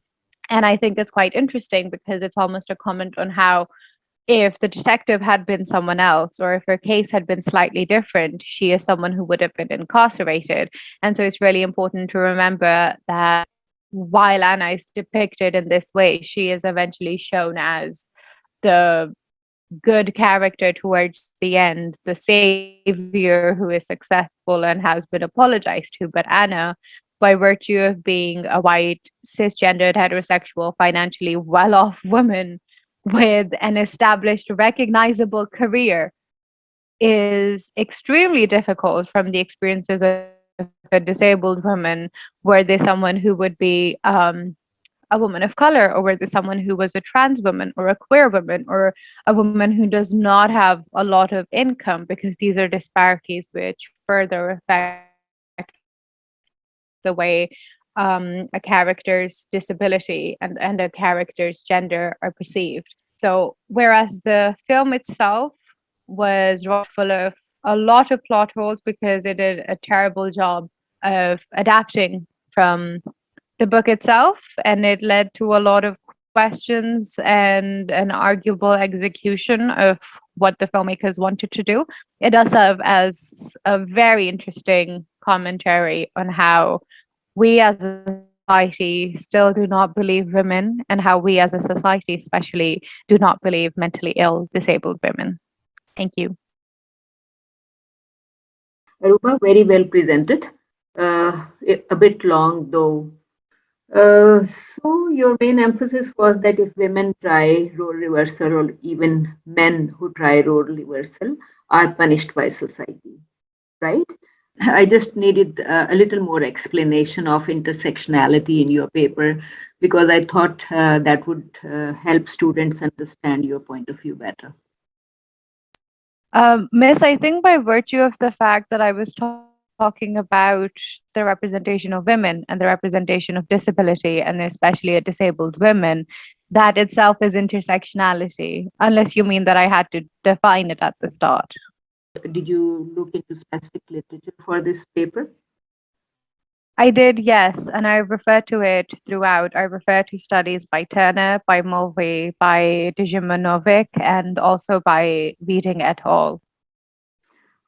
And I think it's quite interesting because it's almost a comment on how if the detective had been someone else or if her case had been slightly different, she is someone who would have been incarcerated. And so it's really important to remember that while Anna is depicted in this way, she is eventually shown as the good character towards the end, the savior who is successful and has been apologized to. But Anna, by virtue of being a white, cisgendered, heterosexual, financially well off woman with an established, recognizable career, is extremely difficult from the experiences of a disabled woman, were they someone who would be a woman of color, or were they someone who was a trans woman or a queer woman or a woman who does not have a lot of income, because these are disparities which further affect the way a character's disability and a character's gender are perceived. So whereas the film itself was right full of a lot of plot holes because it did a terrible job of adapting from the book itself, and it led to a lot of questions and an arguable execution of what the filmmakers wanted to do. It does serve as a very interesting commentary on how we as a society still do not believe women, and how we as a society especially do not believe mentally ill disabled women. Thank you. Aruba, very well presented. A bit long though. So your main emphasis was that if women try role reversal, or even men who try role reversal, are punished by society, right? I just needed a little more explanation of intersectionality in your paper, because I thought that would help students understand your point of view better. Miss, I think by virtue of the fact that I was talking about the representation of women and the representation of disability, and especially a disabled women, that itself is intersectionality, unless you mean that I had to define it at the start. Did you look into specific literature for this paper? I did, yes, and I refer to it throughout. I refer to studies by Turner, by Mulvey, by Dijimanovic, and also by Weeding et al.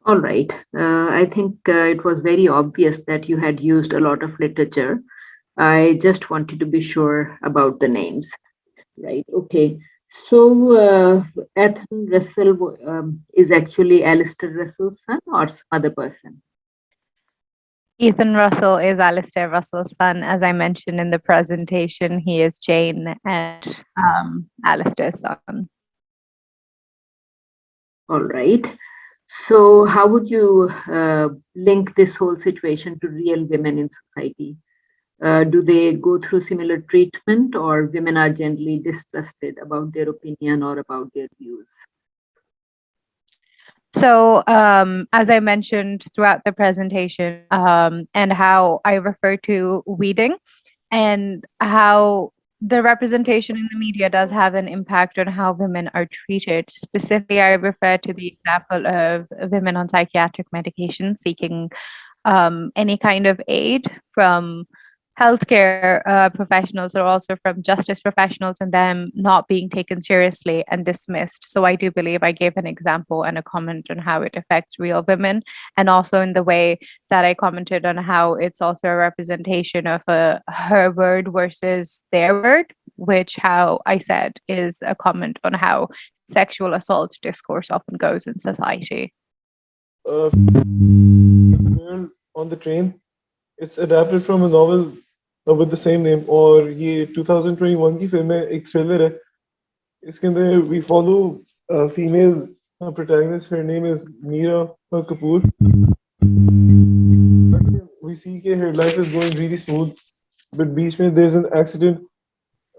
All right. I think it was very obvious that you had used a lot of literature. I just wanted to be sure about the names. Right. Okay. So, Ethan Russell is actually Alistair Russell's son or some other person? Ethan Russell is Alistair Russell's son. As I mentioned in the presentation, he is Jane and Alistair's son. All right. So, how would you link this whole situation to real women in society? Do they go through similar treatment, or women are generally distrusted about their opinion or about their views? So, as I mentioned throughout the presentation, and how I refer to weeding, and how the representation in the media does have an impact on how women are treated. Specifically, I refer to the example of women on psychiatric medication seeking any kind of aid from healthcare professionals, or also from justice professionals, and them not being taken seriously and dismissed. So I do believe I gave an example and a comment on how it affects real women, and also in the way that I commented on how it's also a representation of her word versus their word, which, how I said, is a comment on how sexual assault discourse often goes in society. Girl on the Train. It's adapted from a novel with the same name. और ये 2021 की film है, एक thriller है. इसके अंदर we follow a female protagonist. Her name is Meera Kapoor. We see that her life is going really smooth, but बीच में there's an accident,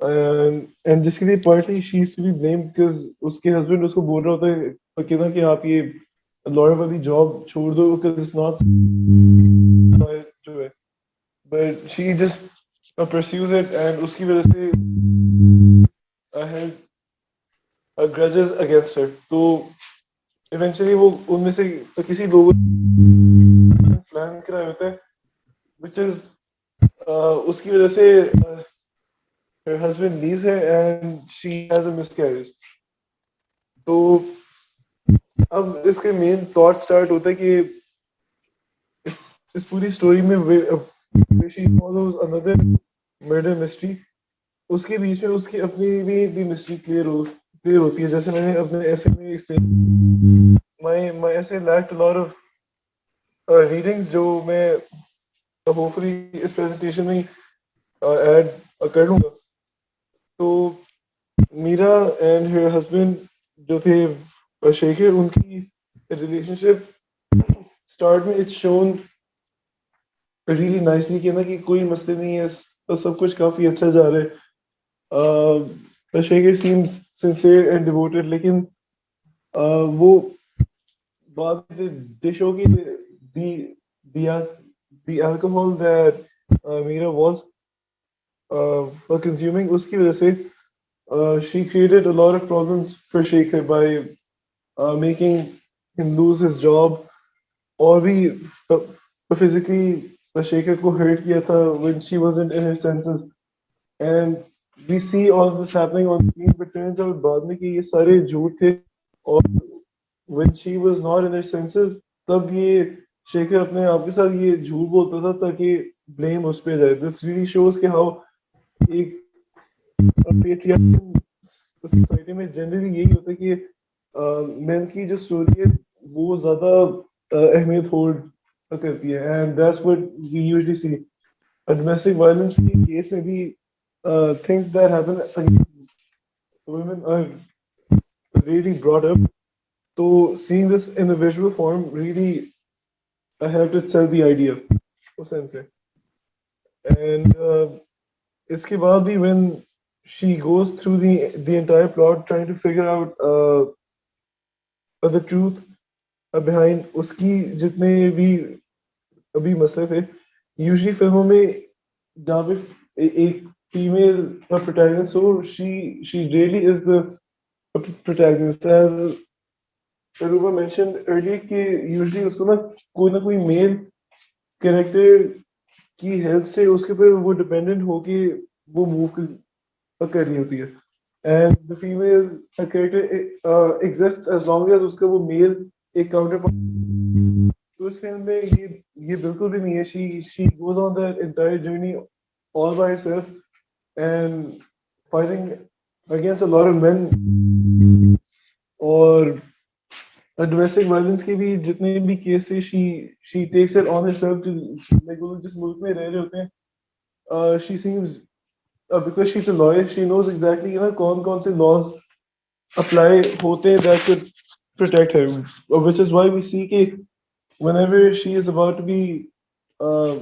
and जिसके लिए partly she is to be blamed because उसके husband उसको बोल रहा होता है कि आप ये lawyer वाली job छोड़ दो because it's not जो है, but she just pursues it, and उसकी वजह से had grudges against her. तो eventually वो उनमें से किसी लोगों ने प्लान कराया होता है, which is उसकी वजह से her husband leaves her and she has a miscarriage. तो अब इसके मेन थॉट स्टार्ट होता है कि इस पूरी स्टोरी में she follows another murder mystery. उसके बीच में उसकी अपनी भी मिस्ट्री क्लियर क्लियर होती है. जैसे मैंने अपने ऐसे में explain, my essay lacked a lot of readings जो मैं होपफुली इस प्रेजेंटेशन में ऐड कर लूँगा. तो मीरा एंड हर हस्बैंड जो थे शेखर, उनकी रिलेशनशिप स्टार्ट में इट्स शोन रियली नाइसली कि ना कि कोई मसले नहीं है, तो सब कुछ काफ़ी अच्छा जा रहा है. Shekhar seems sincere and devoted, लेकिन वो बाद में दे शो की the the alcohol that Mira was consuming, उसकी वजह से she created a lot of problems for Shekhar by making him lose his job, और भी physically Shekhar को hurt किया था when she wasn't in her senses. And we see all this happening on screen, but turns out बाद में कि ये सारे झूठ थे, और when she was not in her senses, तब ये शेखर अपने आप के साथ ये झूठ बोलता था ताकि ब्लेम उस पे जाए. दिस रियली शोज कि हाउ एक पेट्रियार्कल सोसाइटी में जनरली यही होता है कि मेन की जो स्टोरी है वो ज्यादा अहमियत होल्ड करती है, and that's what we usually see. Domestic violence के केस में भी things that happen against women are really brought up. So seeing this in a visual form really helped it sell the idea उस sense में. And इसके बाद भी when she goes through the entire plot trying to figure out the truth behind उसकी जितने भी अभी मसले थे, यूजुअली फिल्मों में जहाँ पे एक फीमेल प्रोटैगनिस्ट हो, she really is the protagonist. As Arooba mentioned earlier कि usually उसको ना कोई मेल कैरेक्टर की हेल्प से उसके ऊपर वो डिपेंडेंट होके वो मूव कर रही होती है. And the female character exist as long as उसका वो मेल एक काउंटर पार्ट. तो इस फिल्म में ये बिल्कुल भी नहीं है. She goes on that entire journey all by herself and fighting against a lot of men. और डोमेस्टिक वायलेंस के भी जितने भी केस है, she takes it on herself too, like वो लोग जिस मुल्क में रह रहे होते हैं, she seems because she's a lawyer, she knows exactly कौन कौन से laws apply होते हैं that could protect her, which is why we see कि whenever she is about to be uh,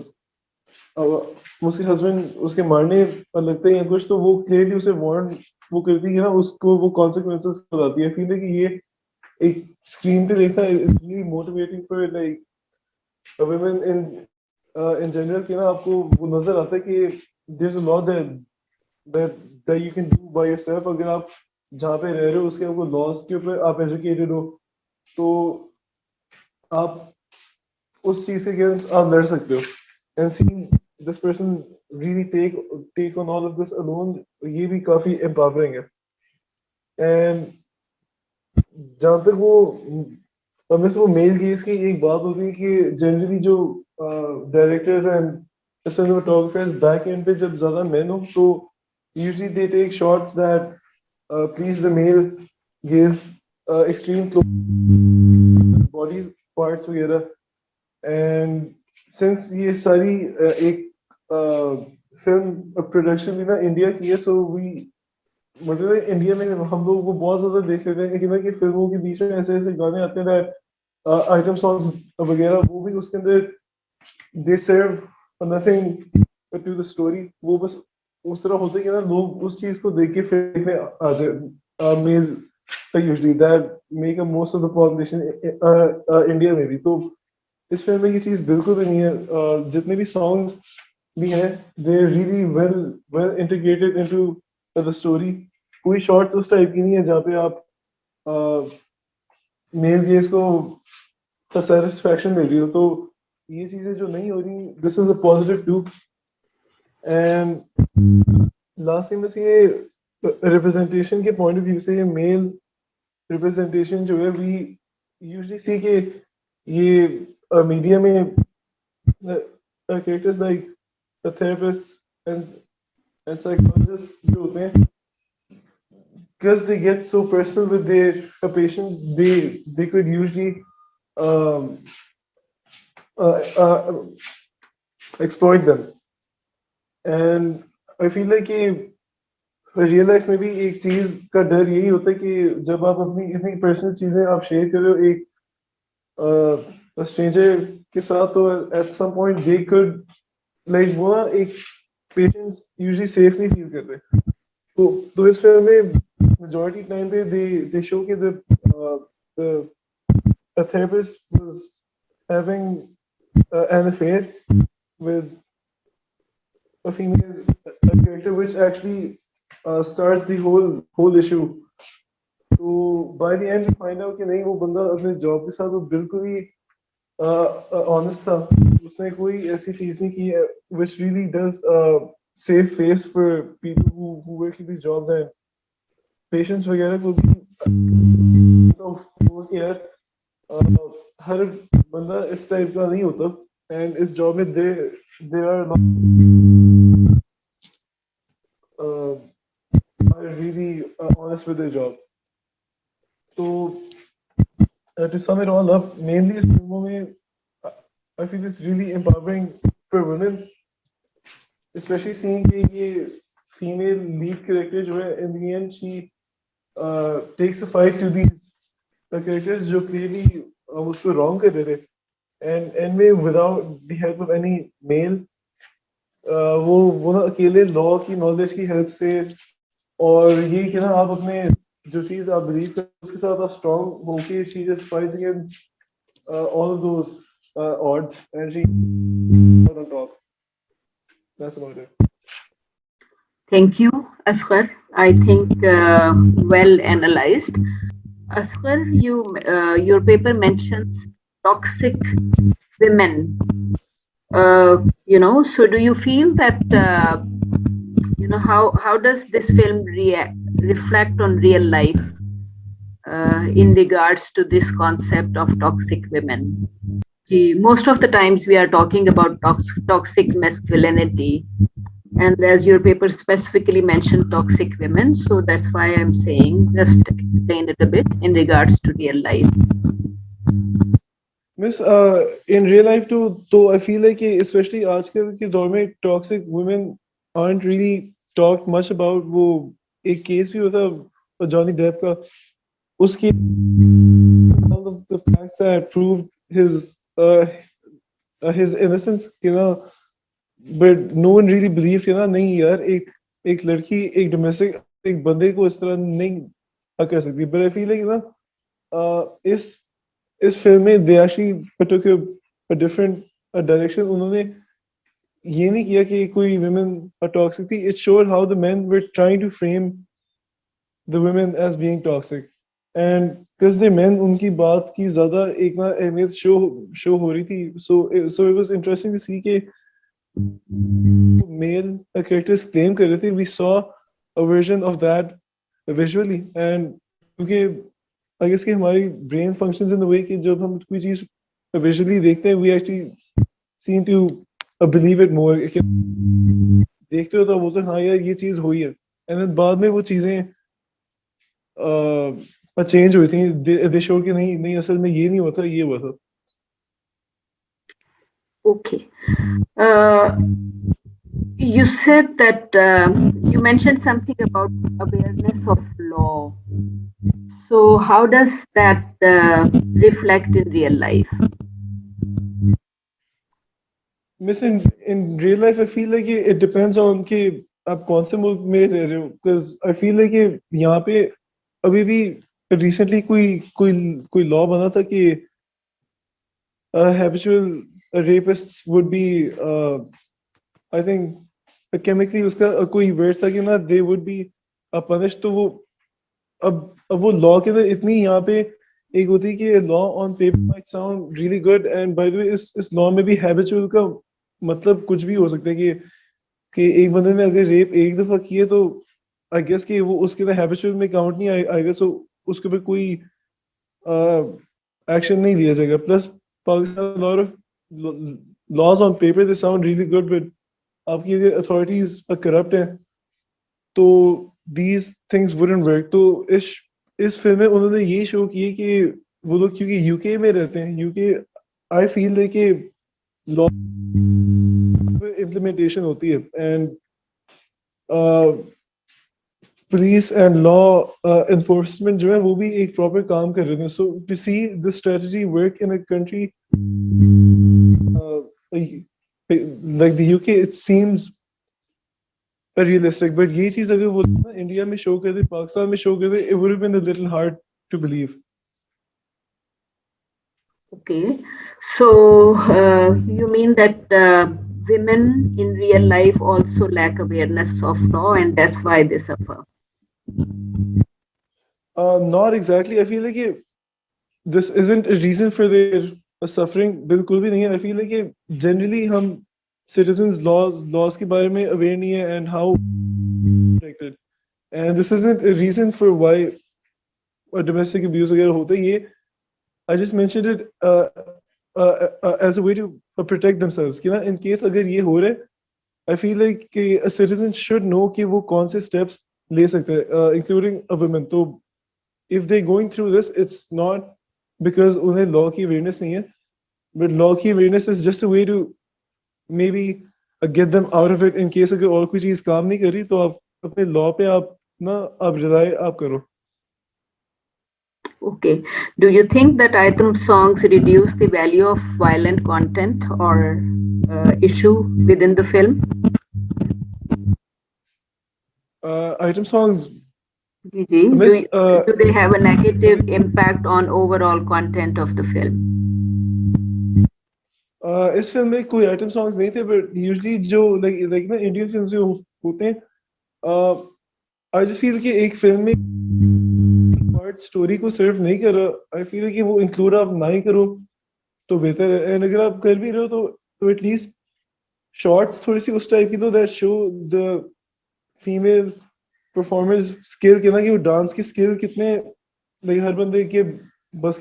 उसके husband उसके मारने पर लगते हैं कुछ, तो वो clearly उसे warn वो करती है ना, उसको वो consequences बताती है. फील है कि ये एक स्क्रीन पे देखना is really motivating for like women in general कि ना आपको वो नजर आता है कि there's a law that you can do by yourself. अगर आप जहाँ पे रह रहे हो उसके आपको लॉस के ऊपर आप एजुकेटेड हो, तो आप उस चीज के अगेंस्ट आप लड़ सकते हो. And seeing this person really take on all of this alone, ये भी काफी एम्पावरिंग है. एंड जहाँ तक वो अब में से वो मेल गेज की एक बात होती है कि जनरली जो directors and cinematographers back and पे जब ज्यादा मेन हो, तो usually they take shots that please the male gaze, extreme body parts वगैरह. And since ये सारी एक फिल्म प्रोडक्शन भी ना इंडिया की है, so we मतलब इंडिया में हम लोग वो बहुत ज्यादा देख लेते हैं कि ना कि फिल्मों के बीच में ऐसे ऐसे गाने आते हैं, आइटम सॉन्ग्स वगैरह, वो भी उसके अंदर दे सर्व नथिंग टू द स्टोरी. वो बस उस तरह होते कि ना लोग उस चीज को देख के फिर देखने आ जाए male usually that make a most of the population India में भी. तो इस फिल्म में ये चीज बिल्कुल भी नहीं है. जितने भी सॉन्ग्स भी हैं, they really well integrated into the story. कोई शॉर्ट्स उस टाइप की नहीं है जहाँ पे आप मेल गेज को सेटिस्फैक्शन दे रही हो. तो ये चीजें जो नहीं हो रही, this is a positive too. And last में बस ये रिप्रेजेंटेशन के पॉइंट ऑफ व्यू से, ये मेल रिप्रेजेंटेशन जो है, वी यूजुअली सी के ये मीडिया में characters like therapist and psychologist जो होते हैं, because they get so personal with their patients, they could usually um, exploit them. And I feel like कि रियल लाइफ में भी एक चीज का डर यही होता है कि जब आप अपनी इतनी पर्सनल चीजें आप शेयर कर रहे हो एक स्ट्रेंजर के साथ, तो at some point they could like वो ना एक पेशेंट्स यूजुअली सेफ नहीं फील करते, तो इस फिल्म में majority time they show कि the a therapist was having an affair with a female character, which actually starts the whole issue. तो by the end you find out कि नहीं, वो बंदा अपने जॉब के साथ वो बिल्कुल ही ऑनेस्ट था, उसने कोई ऐसी चीज नहीं की है, which really does save face for people who work in these jobs, and patients वगैरह को भी तो वो कि यार हर बंदा इस टाइप का नहीं होता, and इस जॉब में there are are really honest with their job. So to sum it all up, mainly इस फिल्मों में I feel it's really empowering for women, especially seeing कि ये female lead character जो है in the end she takes a fight to these characters जो clearly उसको wrong कर रहे थे, and में without the help of any male वो ना अकेले लॉ की नॉलेज की हेल्प से, और ये कि ना आप अपने जो चीज आप बिलीव करते हो उसके साथ आप स्ट्रांग होके she just fights against all of those odds, and she on top. That's about it. Thank you, Asghar. I think well analyzed. Asghar, your paper mentions toxic women. So do you feel that how does this film reflect on real life in regards to this concept of toxic women? Most of the times we are talking about toxic masculinity, and as your paper specifically mentioned toxic women, so that's why I'm saying just explain it a bit in regards to real life. Miss, in real life too, तो I feel like especially आजकल के दौर में toxic women aren't really talked much about. वो एक case भी होता Johnny Depp का, उसकी all of the facts that proved his innocence, but no one really believed नहीं यार एक लड़की एक domestic एक बंदे को इस तरह नहीं कर सकती. But I feel like इस फिल्म में they actually took a different direction. उन्होंने ये नहीं किया कि कोई women are toxic थी. It showed how the men were trying to frame the women as being toxic, and because the men उनकी बात की ज़्यादा एक ना अहमियत शो हो रही थी. So it was interesting to see कि male characters claim कर रहे थे. We saw a version of that visually, and क्योंकि I guess कि हमारी brain functions in the way कि जब हम कोई चीज visually देखते हैं, we actually seem to believe it more. देखते हो तो बोलते हैं हाँ यार ये चीज हुई है, and then बाद में वो चीजें चेंज हुई थी. They showed कि नहीं असल में ये नहीं हुआ था, ये हुआ था. Okay. You said that you mentioned something about awareness of law. So how does that reflect in real life? Miss, in real life, I feel like it depends on कि आप कौन से मुल्क में रह रहे हो. Because I feel like यहाँ पे अभी भी recently कोई law बना था कि habitual rapists would be I think chemically उसका कोई word था कि ना they would be punished. तो वो अब वो law के अंदर इतनी यहाँ पे एक होती है कि law on paper might sound really good, and by the way इस law में भी habitual का मतलब कुछ भी हो सकता है कि एक बंदे ने अगर रेप एक दफा किए तो आई गेस कि वो उसके अंदर हैबिचुअल में काउंट नहीं आएगा. सो उसके ऊपर कोई एक्शन नहीं लिया जाएगा. Plus Pakistan lot of laws on paper they sound really good, but आपकी अगर अथॉरिटीज करप्ट है तो these things wouldn't work. तो इस फिल्म में उन्होंने ये शो किए कि वो लोग क्योंकि यूके में रहते हैं, यूके आई फील लाइक कि लॉ इम्प्लीमेंटेशन होती है and police and law enforcement जो है वो भी एक प्रॉपर काम कर रहे हैं. So to see this strategy work in a country like the UK, it seems realistic. But ये चीज अगर वो ना इंडिया में शो कर दे, पाकिस्तान में शो कर दे, it would have been a little hard to believe. Okay, so you mean that women in real life also lack awareness of law, and that's why they suffer? Not exactly. I feel like this isn't a reason for their suffering. बिल्कुल भी नहीं है. I feel like generally हम citizens laws के बारे में aware नहीं है and how protected. And this isn't a reason for why a domestic abuse वगैरह होता है. ये I just mentioned it as a way to protect themselves. कि ना in case अगर ये हो रहा है, I feel like कि a citizen should know कि वो कौन से steps ले सकते हैं, including a woman. तो if they're going through this, it's not because उन्हें law की awareness नहीं है, but law की awareness is just a way to maybe get them out of it in case अगर और कोई चीज़ काम नहीं कर रही तो आप अपने law पे आप ना आप rely आप करो. Okay. Do you think that item songs reduce the value of violent content or issue within the film? Item songs. Gigi, do they have a negative impact on overall content of the film? इस film में कोई item songs नहीं थे, but usually जो like ना Indian film से होते हैं, आई जस्ट फील कि एक फिल्म में पार्ट स्टोरी को सर्व नहीं कर रहा. आई फील कि वो इंक्लूड आप ना ही करो तो बेहतर है. एंड अगर आप कर भी रहे हो तो एटलीस्ट शॉर्ट्स थोड़ी सी उस टाइप की दो that show the female performance skill के ना कि वो डांस की स्किल कितने लाइक हर बंदे के बस.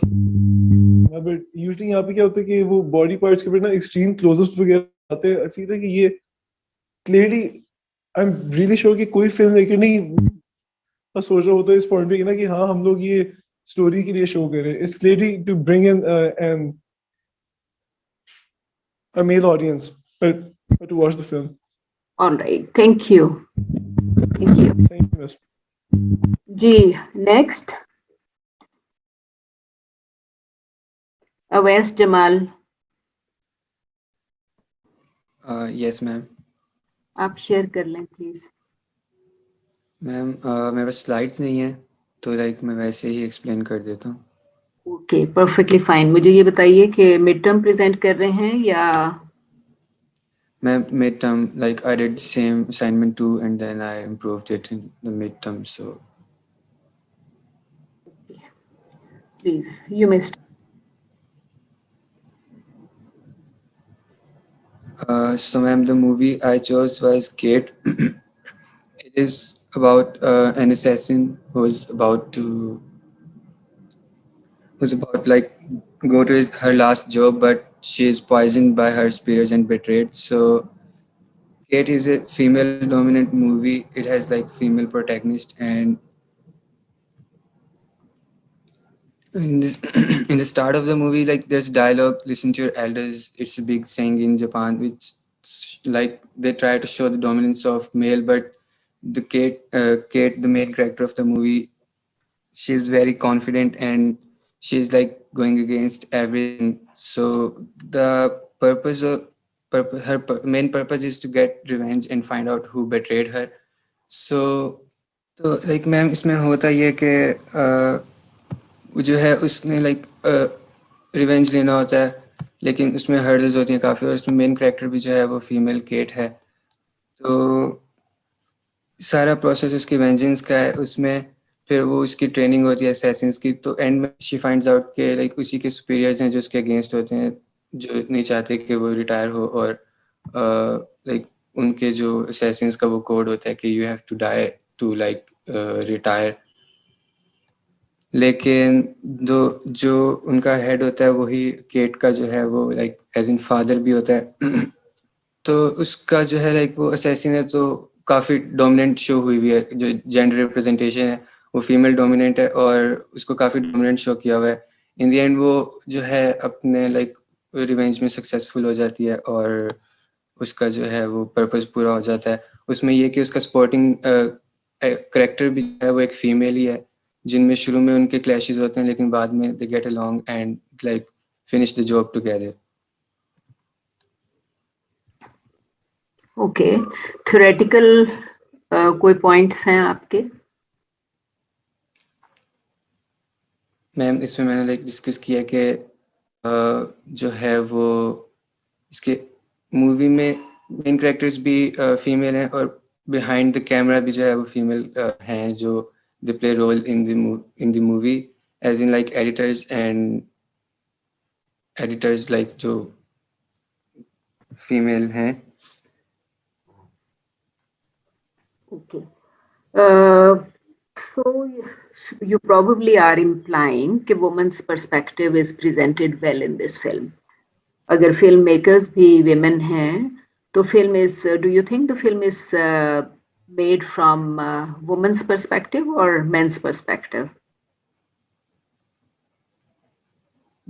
बट यूजुअली यहाँ पे क्या होता है कि वो बॉडी पार्ट्स के ऊपर ना एक्सट्रीम क्लोजअप्स वगैरह आते हैं. आई फील है कि ये clearly I am really sure कि कोई फिल्म मेकर नहीं सोच रहा होता है इस पॉइंट पे कि ना कि हाँ हम लोग ये स्टोरी के लिए शो कर रहे हैं. It's clearly to bring in an a male audience but to watch the film. All right. Thank you. Thank you. Thank you, Miss. G. Next. Awais Jamal. Yes, ma'am. आप share कर लें please. Ma'am मेरे पास slides नहीं है तो like मैं वैसे ही explain कर देता हूँ. Okay, perfectly fine. मुझे ये बताइए कि मिड टर्म प्रेजेंट कर रहे हैं या ma'am mid term like I did same assignment too and then I improved it in the mid term. So please you missed. So ma'am, the movie I chose was Kate. It is about an assassin who's about like go to her last job, but she is poisoned by her superiors and betrayed. So Kate is a female dominant movie. It has like female protagonist, and in this in the start of the movie, like there's dialogue, listen to your elders. It's a big saying in Japan, which like they try to show the dominance of male, but the Kate, the main character of the movie, she's very confident and she's like going against everything. So the main purpose is to get revenge and find out who betrayed her. So like ma'am इसमें होता ये कि जो है उसने like revenge लेना होता है, लेकिन उसमें हर्डल्स होती हैं काफ़ी, और उसमें मेन कैरेक्टर भी जो है वो फीमेल केट है. तो सारा प्रोसेस उसकी वेंजेंस का है. उसमें फिर वो उसकी ट्रेनिंग होती है असैसिन्स की, तो एंड में शी फाइंड्स आउट के लाइक उसी के सुपीरियर्स हैं जो उसके अगेंस्ट होते हैं, जो नहीं चाहते कि वो रिटायर हो, और लाइक उनके जो असैसिन्स का वो कोड होता है कि you have to die to like retire. लेकिन जो उनका हेड होता है वही केट का जो है वो लाइक एज इन फादर भी होता है. तो उसका जो है लाइक वो असैसिन है, तो काफ़ी डोमिनेंट शो हुई हुई है, जो जेंडर रिप्रेजेंटेशन है वो फीमेल डोमिनेंट है और उसको काफ़ी डोमिनेंट शो किया हुआ है। इन दी एंड वो जो है अपने लाइक रिवेंज में सक्सेसफुल हो जाती है और उसका जो है वो पर्पस पूरा हो जाता है। उसमें ये कि उसका सपोर्टिंग करेक्टर भी है वो एक फीमेल ही है, जिनमें शुरू में उनके क्लैशेस होते हैं लेकिन बाद में they get along and like finish the job together. Okay, theoretical कोई पॉइंट्स हैं आपके? मैम इसमें मैंने लाइक डिस्कस किया कि जो है वो इसके मूवी में मेन कैरेक्टर्स भी फीमेल हैं और बिहाइंड द कैमरा भी जो है वो फीमेल हैं जो they play role in the movie as in like editors like जो फीमेल हैं। Okay. So you probably are implying that woman's perspective is presented well in this film. अगर filmmakers भी women हैं, तो film is. Do you think the film is made from woman's perspective or men's perspective?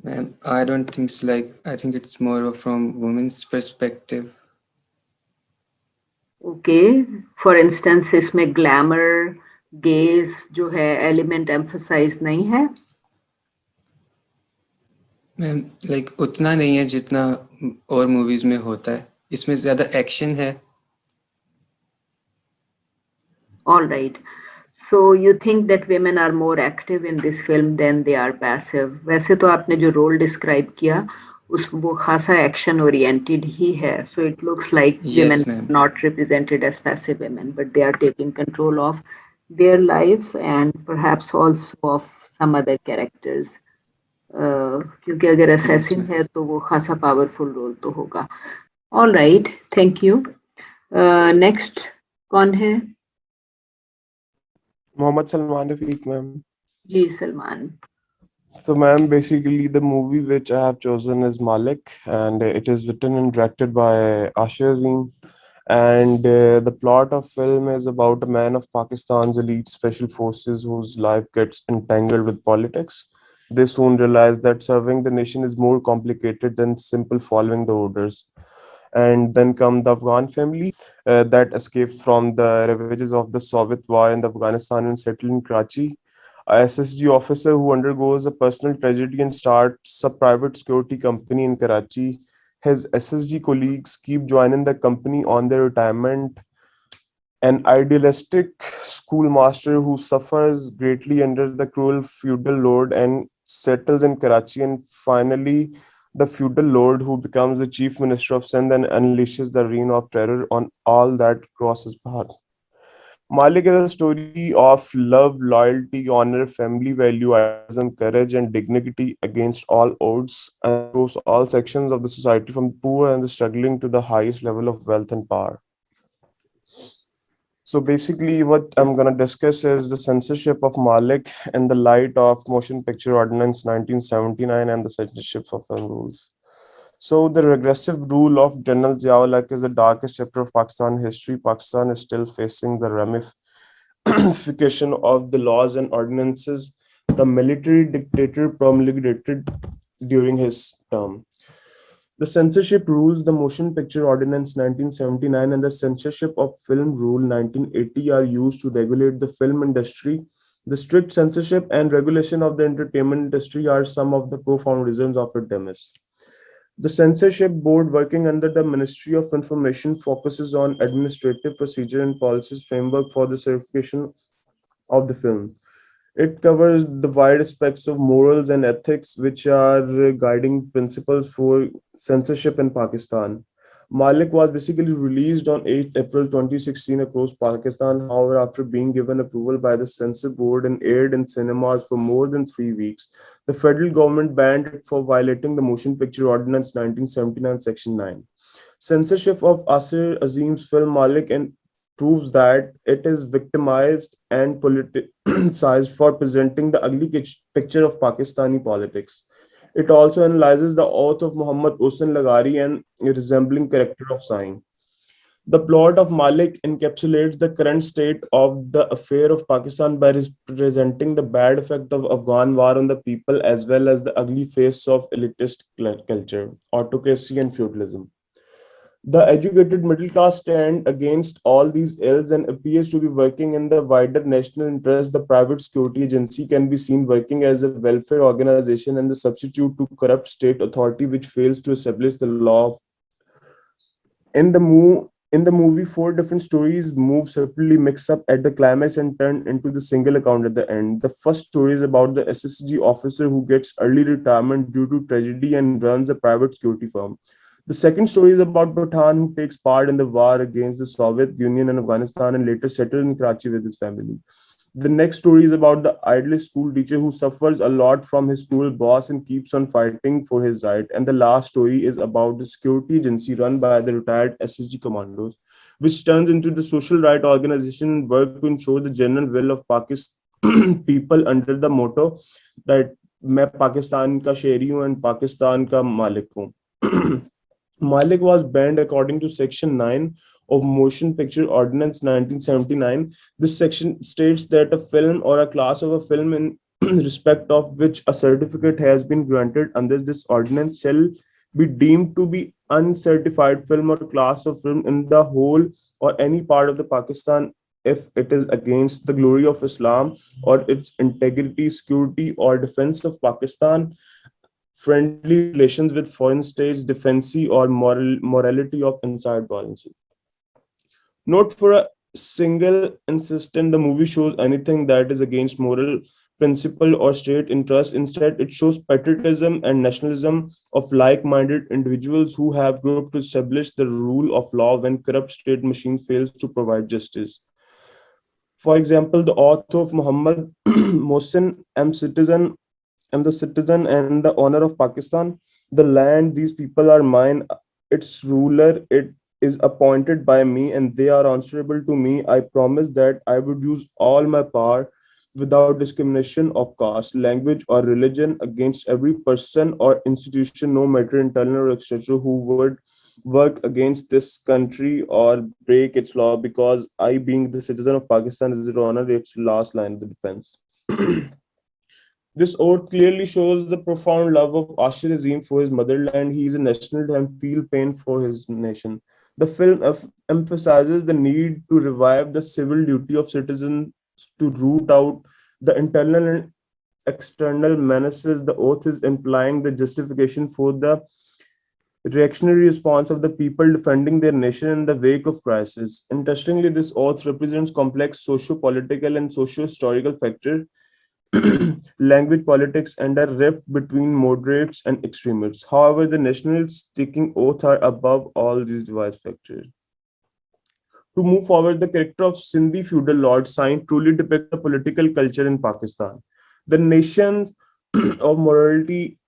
Ma'am, I don't think so. Like I think it's more of from women's perspective. Okay. For instance, इसमें glamour, gaze जो है element emphasize नहीं है. Ma'am like उतना नहीं है जितना और मूवीज में होता है, इसमें ज़्यादा एक्शन है। All right. So you think that women are more active in this film than they are passive? वैसे तो आपने जो role describe किया उस वो खासा action oriented ही है. So it looks like women Yes, are ma'am. not represented as passive women, but they are taking control of their lives and perhaps also of some other characters. क्योंकि अगर Yes, assassin ma'am. है तो वो खासा powerful role तो होगा. All right, thank you. Next कौन है? Mohammed Salman Rafiq, ma'am. Ji Salman. So, ma'am, basically the movie which I have chosen is Malik, and it is written and directed by Aasiyah. And the plot of film is about a man of Pakistan's elite special forces whose life gets entangled with politics. They soon realize that serving the nation is more complicated than simple following the orders. And then come the Afghan family that escaped from the ravages of the Soviet war in Afghanistan and settled in Karachi. A SSG officer who undergoes a personal tragedy and starts a private security company in Karachi. His SSG colleagues keep joining the company on their retirement. An idealistic schoolmaster who suffers greatly under the cruel feudal lord and settles in Karachi, and finally the feudal lord who becomes the chief minister of Sindh and unleashes the reign of terror on all that cross his path. Malik is a story of love, loyalty, honor, family value, idealism, courage, and dignity against all odds and across all sections of the society, from the poor and the struggling to the highest level of wealth and power. So basically, what I'm going to discuss is the censorship of Malik in the light of Motion Picture Ordinance 1979 and the censorship of film rules. So the regressive rule of General Ziaul is the darkest chapter of Pakistan history. Pakistan is still facing the ramification of the laws and ordinances the military dictator promulgated during his term. The censorship rules, the Motion Picture Ordinance 1979 and the censorship of Film Rule 1980 are used to regulate the film industry. The strict censorship and regulation of the entertainment industry are some of the profound reasons of its demise. The censorship board working under the Ministry of Information focuses on administrative procedure and policies framework for the certification of the film. It covers the wide aspects of morals and ethics, which are guiding principles for censorship in Pakistan. Malik was basically released on 8 April 2016 across Pakistan. However, after being given approval by the censor board and aired in cinemas for more than 3 weeks, the federal government banned it for violating the Motion Picture Ordinance 1979, Section 9. Censorship of Asir Azim's film Malik and proves that it is victimized and politicized for presenting the ugly picture of Pakistani politics. It also analyzes the oath of Muhammad Hossein Lagari and a resembling character of Sain. The plot of Malik encapsulates the current state of the affair of Pakistan by representing the bad effect of Afghan war on the people as well as the ugly face of elitist culture, autocracy, and feudalism. The educated middle class stand against all these ills and appears to be working in the wider national interest. The private security agency can be seen working as a welfare organization and the substitute to corrupt state authority which fails to establish the law. In the movie, four different stories move separately, mix up at the climax, and turn into the single account at the end. The first story is about the SSG officer who gets early retirement due to tragedy and runs a private security firm. The second story is about Pathan who takes part in the war against the Soviet Union and Afghanistan and later settles in Karachi with his family. The next story is about the idle school teacher who suffers a lot from his cruel boss and keeps on fighting for his right. And the last story is about the security agency run by the retired SSG commandos, which turns into the social right organization and work to ensure the general will of Pakistan people under the motto that मैं पाकिस्तान का शेरी हूँ and Pakistan का मालिक हूँ. Malik was banned according to Section 9 of Motion Picture Ordinance 1979. This section states that a film or a class of a film in respect of which a certificate has been granted under this ordinance shall be deemed to be uncertified film or class of film in the whole or any part of the Pakistan if it is against the glory of Islam or its integrity, security, or defense of Pakistan, friendly relations with foreign states, defense, or morality of inside policy. Not for a single instant the movie shows anything that is against moral principle or state interest. Instead, it shows patriotism and nationalism of like-minded individuals who have grouped to establish the rule of law when corrupt state machine fails to provide justice. For example, the author of Muhammad Mohsin am the citizen and the owner of Pakistan. The land, these people are mine. Its ruler, it is appointed by me, and they are answerable to me. I promise that I would use all my power without discrimination of caste, language, or religion against every person or institution, no matter internal or external, who would work against this country or break its law because I, being the citizen of Pakistan, is to honor its last line of the defense. This oath clearly shows the profound love of Aasiyah for his motherland. He is a national and feel pain for his nation. The film emphasizes the need to revive the civil duty of citizens to root out the internal and external menaces. The oath is implying the justification for the reactionary response of the people defending their nation in the wake of crisis. Interestingly, this oath represents complex socio-political and socio-historical factors, language politics, and a rift between moderates and extremists. However, the nationalists taking oath are above all these device factors. To move forward, the character of Sindhi feudal lord Syed truly depicts the political culture in Pakistan. The nations of morality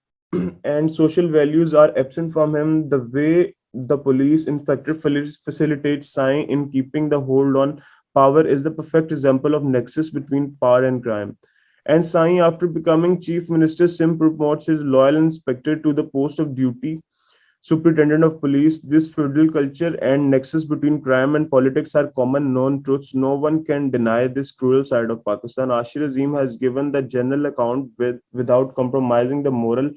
and social values are absent from him. The way the police inspector facilitates Syed in keeping the hold on power is the perfect example of nexus between power and crime. And Sai, after becoming chief minister, Sim promotes his loyal inspector to the post of duty superintendent of police. This feudal culture and nexus between crime and politics are common known truths. No one can deny this cruel side of Pakistan. Ashir Azim has given the general account without compromising the moral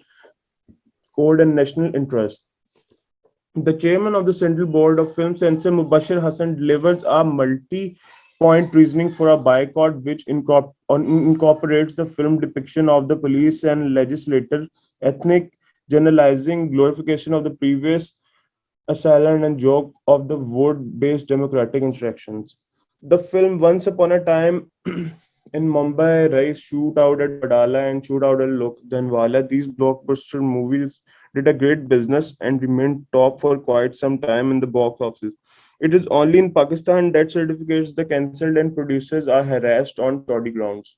code and national interest. The chairman of the Central Board of Film Censor, Mubashir Hassan, delivers a multi-point reasoning for a boycott, which incorporates the film depiction of the police and legislator, ethnic generalizing, glorification of the previous assailant, and joke of the vote-based democratic instructions. The film Once Upon a Time in Mumbai, Rise, Shootout at Padala, and Shootout at Lokdhanwala, these blockbuster movies did a great business and remained top for quite some time in the box office. It is only in Pakistan that certificates the cancelled and producers are harassed on shoddy grounds.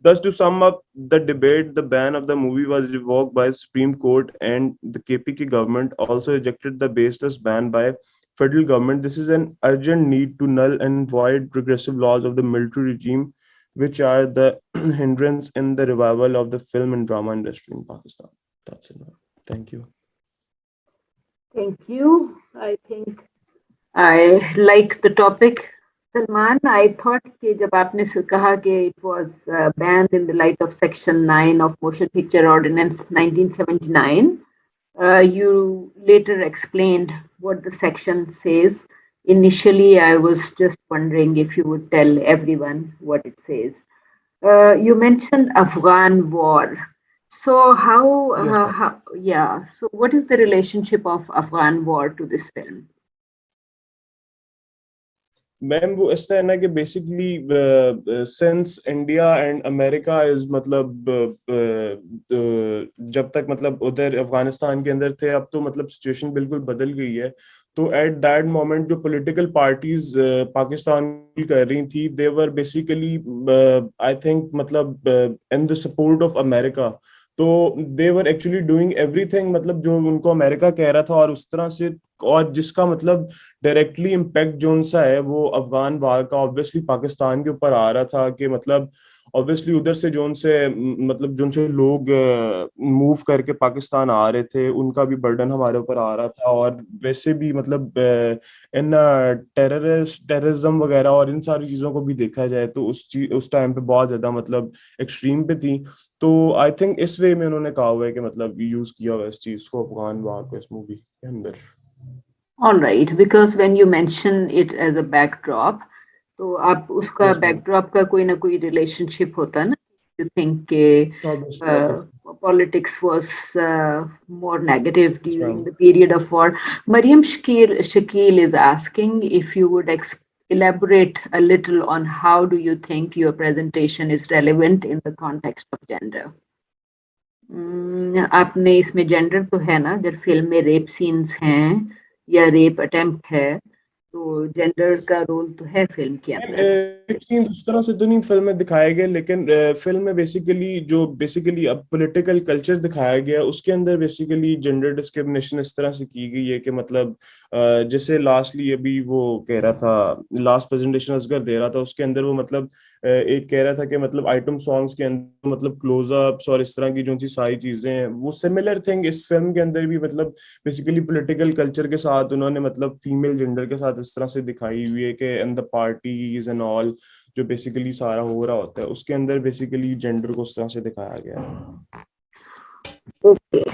Thus, to sum up the debate, the ban of the movie was revoked by the Supreme Court, and the KPK government also ejected the baseless ban by federal government. This is an urgent need to null and void regressive laws of the military regime, which are the hindrance in the revival of the film and drama industry in Pakistan. That's it. Thank you. Thank you. I think I like the topic. Salman, I thought कि जब आपने कहा कि it was banned in the light of Section 9 of Motion Picture Ordinance 1979, you later explained what the section says. Initially, I was just wondering if you would tell everyone what it says. You mentioned Afghan war. So Yes, ma'am. yeah, so what is the relationship of Afghan war to this film? Ma'am वो ऐसा है ना कि basically since India and America is मतलब जब तक मतलब उधर अफगानिस्तान के अंदर थे, अब तो मतलब सिचुएशन बिल्कुल बदल गई है। तो एट दैट मोमेंट जो पॉलिटिकल पार्टीज पाकिस्तान की कर रही थी, दे वर बेसिकली आई थिंक मतलब in the support of America. तो दे वर एक्चुअली डूइंग एवरीथिंग, मतलब जो उनको अमेरिका कह रहा था, और उस तरह से, और जिसका मतलब डायरेक्टली इम्पैक्ट जो उनसा है वो अफगान वार का ऑब्वियसली पाकिस्तान के ऊपर आ रहा था। कि मतलब ऑब्वियसली उधर से जो उनसे मतलब जो उनसे लोग मूव करके पाकिस्तान आ रहे थे, उनका भी बर्डन हमारे ऊपर आ रहा था। और वैसे भी मतलब इन टेररिज्म वगैरह और इन सारी चीजों को भी देखा जाए तो उस टाइम पे बहुत ज्यादा मतलब एक्सट्रीम पे थी। तो आई थिंक इस वे में उन्होंने कहा हुआ है कि मतलब यूज किया हुआ है इस चीज को, अफगान वार को, इस मूवी के अंदर। All right, because when you mention it as a backdrop, तो आप उसका यस मैम, backdrop का कोई ना कोई relationship होता है ना? You think के obviously obviously. politics was more negative yes during ma'am. the period of war. Mariam Shakil is asking if you would elaborate a little on how do you think your presentation is relevant in the context of gender. आपने इसमें gender तो है ना, जब film में rape scenes हैं या rape attempt है, तो जेंडर का रोल तो है फिल्म के अंदर। सीन उस तरह से तो नहीं फिल्म में दिखाए गए, लेकिन फिल्म में बेसिकली अब पॉलिटिकल कल्चर दिखाया गया, उसके अंदर बेसिकली जेंडर डिस्क्रिमिनेशन इस तरह से की गई है कि मतलब जैसे लास्टली अभी वो कह रहा था, लास्ट प्रेजेंटेशन असगर दे रहा था, उसके अंदर वो मतलब एक कह रहा था कि मतलब आइटम सॉन्ग्स के अंदर मतलब क्लोजअप्स और इस तरह की जो सी सारी चीजें हैं, वो सिमिलर थिंग इस फिल्म के अंदर भी मतलब बेसिकली पॉलिटिकल कल्चर के साथ उन्होंने मतलब फीमेल जेंडर के साथ इस तरह से दिखाई हुई है कि in the parties and all जो बेसिकली सारा हो रहा होता है, उसके अंदर बेसिकली जेंडर को उस तरह से दिखाया गया है। Okay,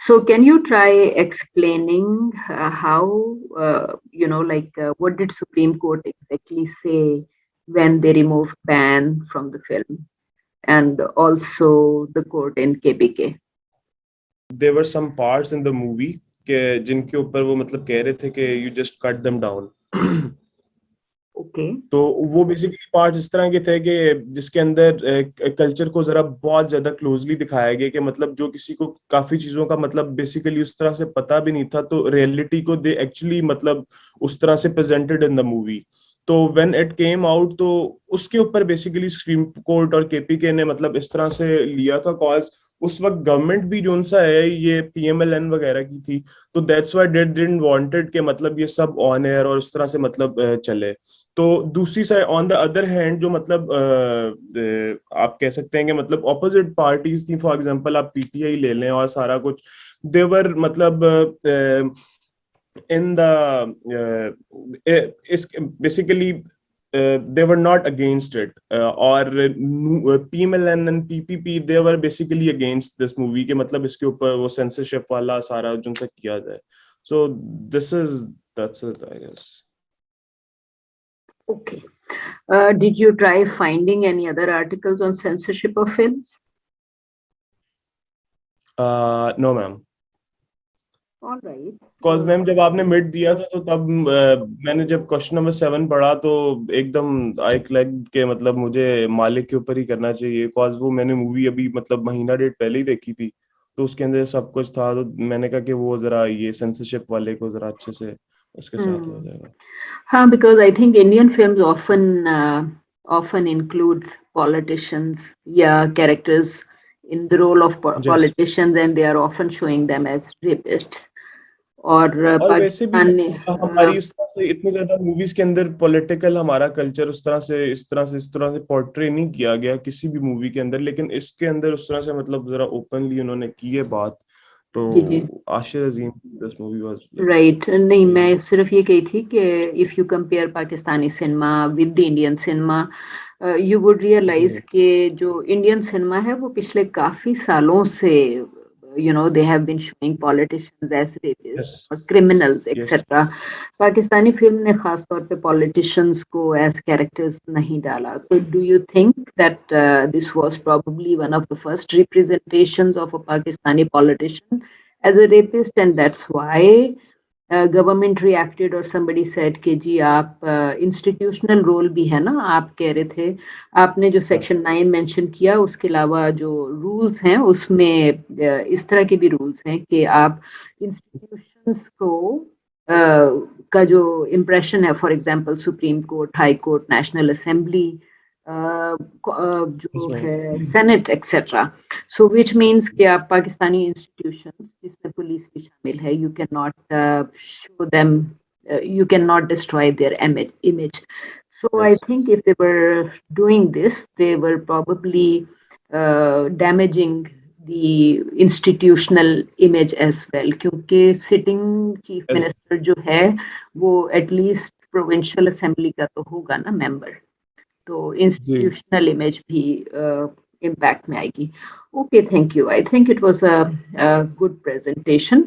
so can you try explaining how what did Supreme Court exactly say when they removed ban from the film, and also the court in KPK? There were some parts in the movie के जिनके ऊपर वो मतलब कह रहे थे कि you just cut them down. Okay. तो वो बेसिकली पार्ट इस तरह के थे कि जिसके अंदर कल्चर को जरा बहुत ज्यादा क्लोजली दिखाया गया कि मतलब जो किसी को काफी चीजों का मतलब बेसिकली उस तरह से पता भी नहीं था, तो रियलिटी को दे एक्चुअली मतलब उस तरह से प्रेजेंटेड इन द मूवी। तो व्हेन इट केम आउट तो उसके ऊपर बेसिकली सुप्रीम कोर्ट और केपीके ने मतलब इस तरह से लिया था कॉज उस वक्त गवर्नमेंट भी जो सा है ये पीएमएलएन वगैरह की थी। तो that's why they didn't wanted कि मतलब ये सब ऑन एयर और उस तरह से मतलब चले। तो दूसरी side on the other hand जो मतलब आप कह सकते हैं कि मतलब ऑपोजिट पार्टीज थी, फॉर एग्जांपल आप पीटीआई ले लें और सारा कुछ देवर मतलब इन द इस basically they were not against it और PMLN and PPP they were basically against this movie के मतलब इसके ऊपर वो censorship वाला सारा जो सा किया जाए। So this is that's it I guess. Okay. Did you try finding any other articles on censorship of films? No ma'am. All right. Cause ma'am जब आपने मिड दिया था तो तब मैंने जब क्वेश्चन नंबर 7 पढ़ा तो एकदम आई क्लिक के मतलब मुझे मालिक के ऊपर ही करना चाहिए। कॉज वो मैंने मूवी अभी मतलब महीना डेढ़ पहले ही देखी थी, तो उसके अंदर सब कुछ था, तो मैंने कहा कि वो जरा ये सेंसरशिप वाले को जरा अच्छे से उसके साथ हो जाएगा। Because I think Indian films often include politicians, yeah, characters in the role of Yes. politicians, and they are often showing them as rapists. और और वैसे भी पाकिस्तान ने हमारी उस तरह से इतनी ज्यादा मूवीज के अंदर पॉलिटिकल हमारा कल्चर इस तरह से पोर्ट्रे नहीं किया गया किसी भी मूवी के अंदर, लेकिन इसके अंदर उस तरह से मतलब जरा ओपनली उन्होंने की है बात। जी जी So Ashir Azim, this movie was like right नहीं very मैं सिर्फ ये कही थी कि if you compare Pakistani cinema with the Indian cinema you would realize okay. कि जो इंडियन सिनेमा है वो पिछले काफ़ी सालों से you know they have been showing politicians as rapists Yes, or criminals yes, etc. Pakistani film ने खास तौर पे politicians को as characters नहीं डाला तो do you think that this was probably one of the first representations of a Pakistani politician as a rapist and that's why government reacted और somebody said कि जी आप इंस्टीट्यूशनल रोल भी है ना आप कह रहे थे आपने जो yeah, सेक्शन 9 मेंशन किया उसके अलावा जो रूल्स हैं उसमें इस तरह के भी रूल्स हैं कि आप इंस्टीट्यूशंस को का जो इम्प्रेशन है for example supreme court high court national assembly that's जो right. है senate etcetera so which means कि आप पाकिस्तानी इंस्टीट्यूशन जिसमें पुलिस भी शामिल है you can not show them you cannot destroy their image. So I Yes, think if they were doing this, they were probably damaging the institutional image as well. क्योंकि sitting chief yes, minister जो है वो at least provincial assembly का तो होगा ना member. तो जी, institutional image भी इम्पैक्ट में आएगी okay thank you I think it was a good presentation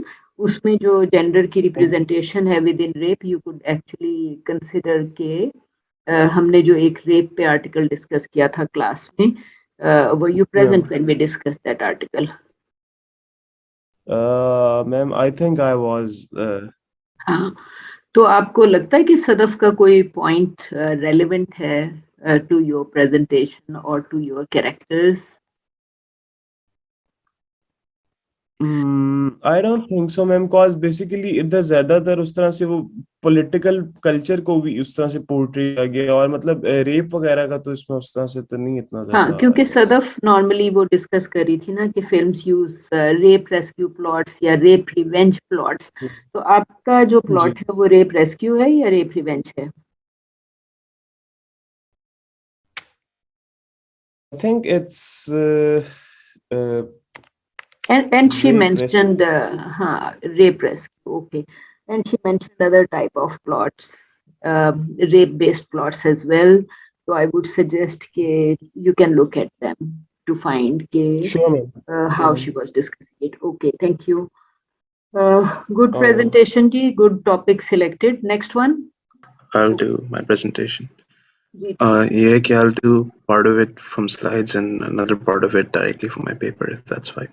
उसमें जो जेंडर की thank you. रिप्रेजेंटेशन है with in rape you could actually consider के हमने जो एक रेप पे आर्टिकल डिस्कस किया था क्लास में were you Yeah, present when we discuss that article ma'am, I think I was. हाँ तो आपको लगता है कि सदफ का कोई पॉइंट रेलेवेंट है टू योर प्रेजेंटेशन और to your characters I don't think so, ma'am, cause basically इधर ज्यादातर उस तरह से वो पॉलिटिकल कल्चर को भी उस तरह से पोर्ट्रे किया गया और मतलब रेप वगैरह का तो इसमें उस तरह से तो नहीं इतना हाँ ज्यादा आई क्योंकि गेस. सदफ नॉर्मली वो डिस्कस कर रही थी ना कि films use rape rescue plots या रेप रिवेंज प्लॉट्स तो आपका जो जी, प्लॉट है वो रेप रेस्क्यू है या रेप रिवेंज है I think it's uh, and she rape risk. mentioned rape rescue okay and she mentioned other type of plots rape based plots as well so I would suggest that you can look at them to find Sure, ma'am. Sure, how she ma'am. was discussing it okay thank you good All right. presentation ji good topic selected next one I'll do my presentation. ji theek Yeah, okay, I'll do part of it from slides and another part of it directly from my paper, if that's fine.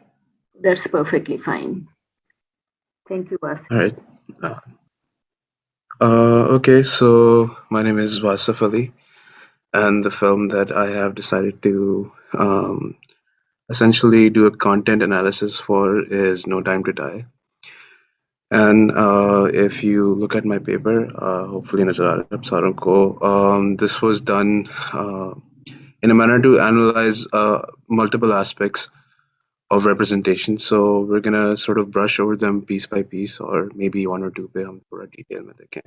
that's perfectly fine thank you Wasif. All right. Uh, okay, so my name is Wasif Ali, and the film that I have decided to essentially do a content analysis for is No Time to Die. And if you look at my paper, hopefully Nazar aa raha hai aap saron ko, this was done in a manner to analyze multiple aspects of representation. So we're gonna sort of brush over them piece by piece, or maybe one or two पे हम थोड़ा detail में देखें.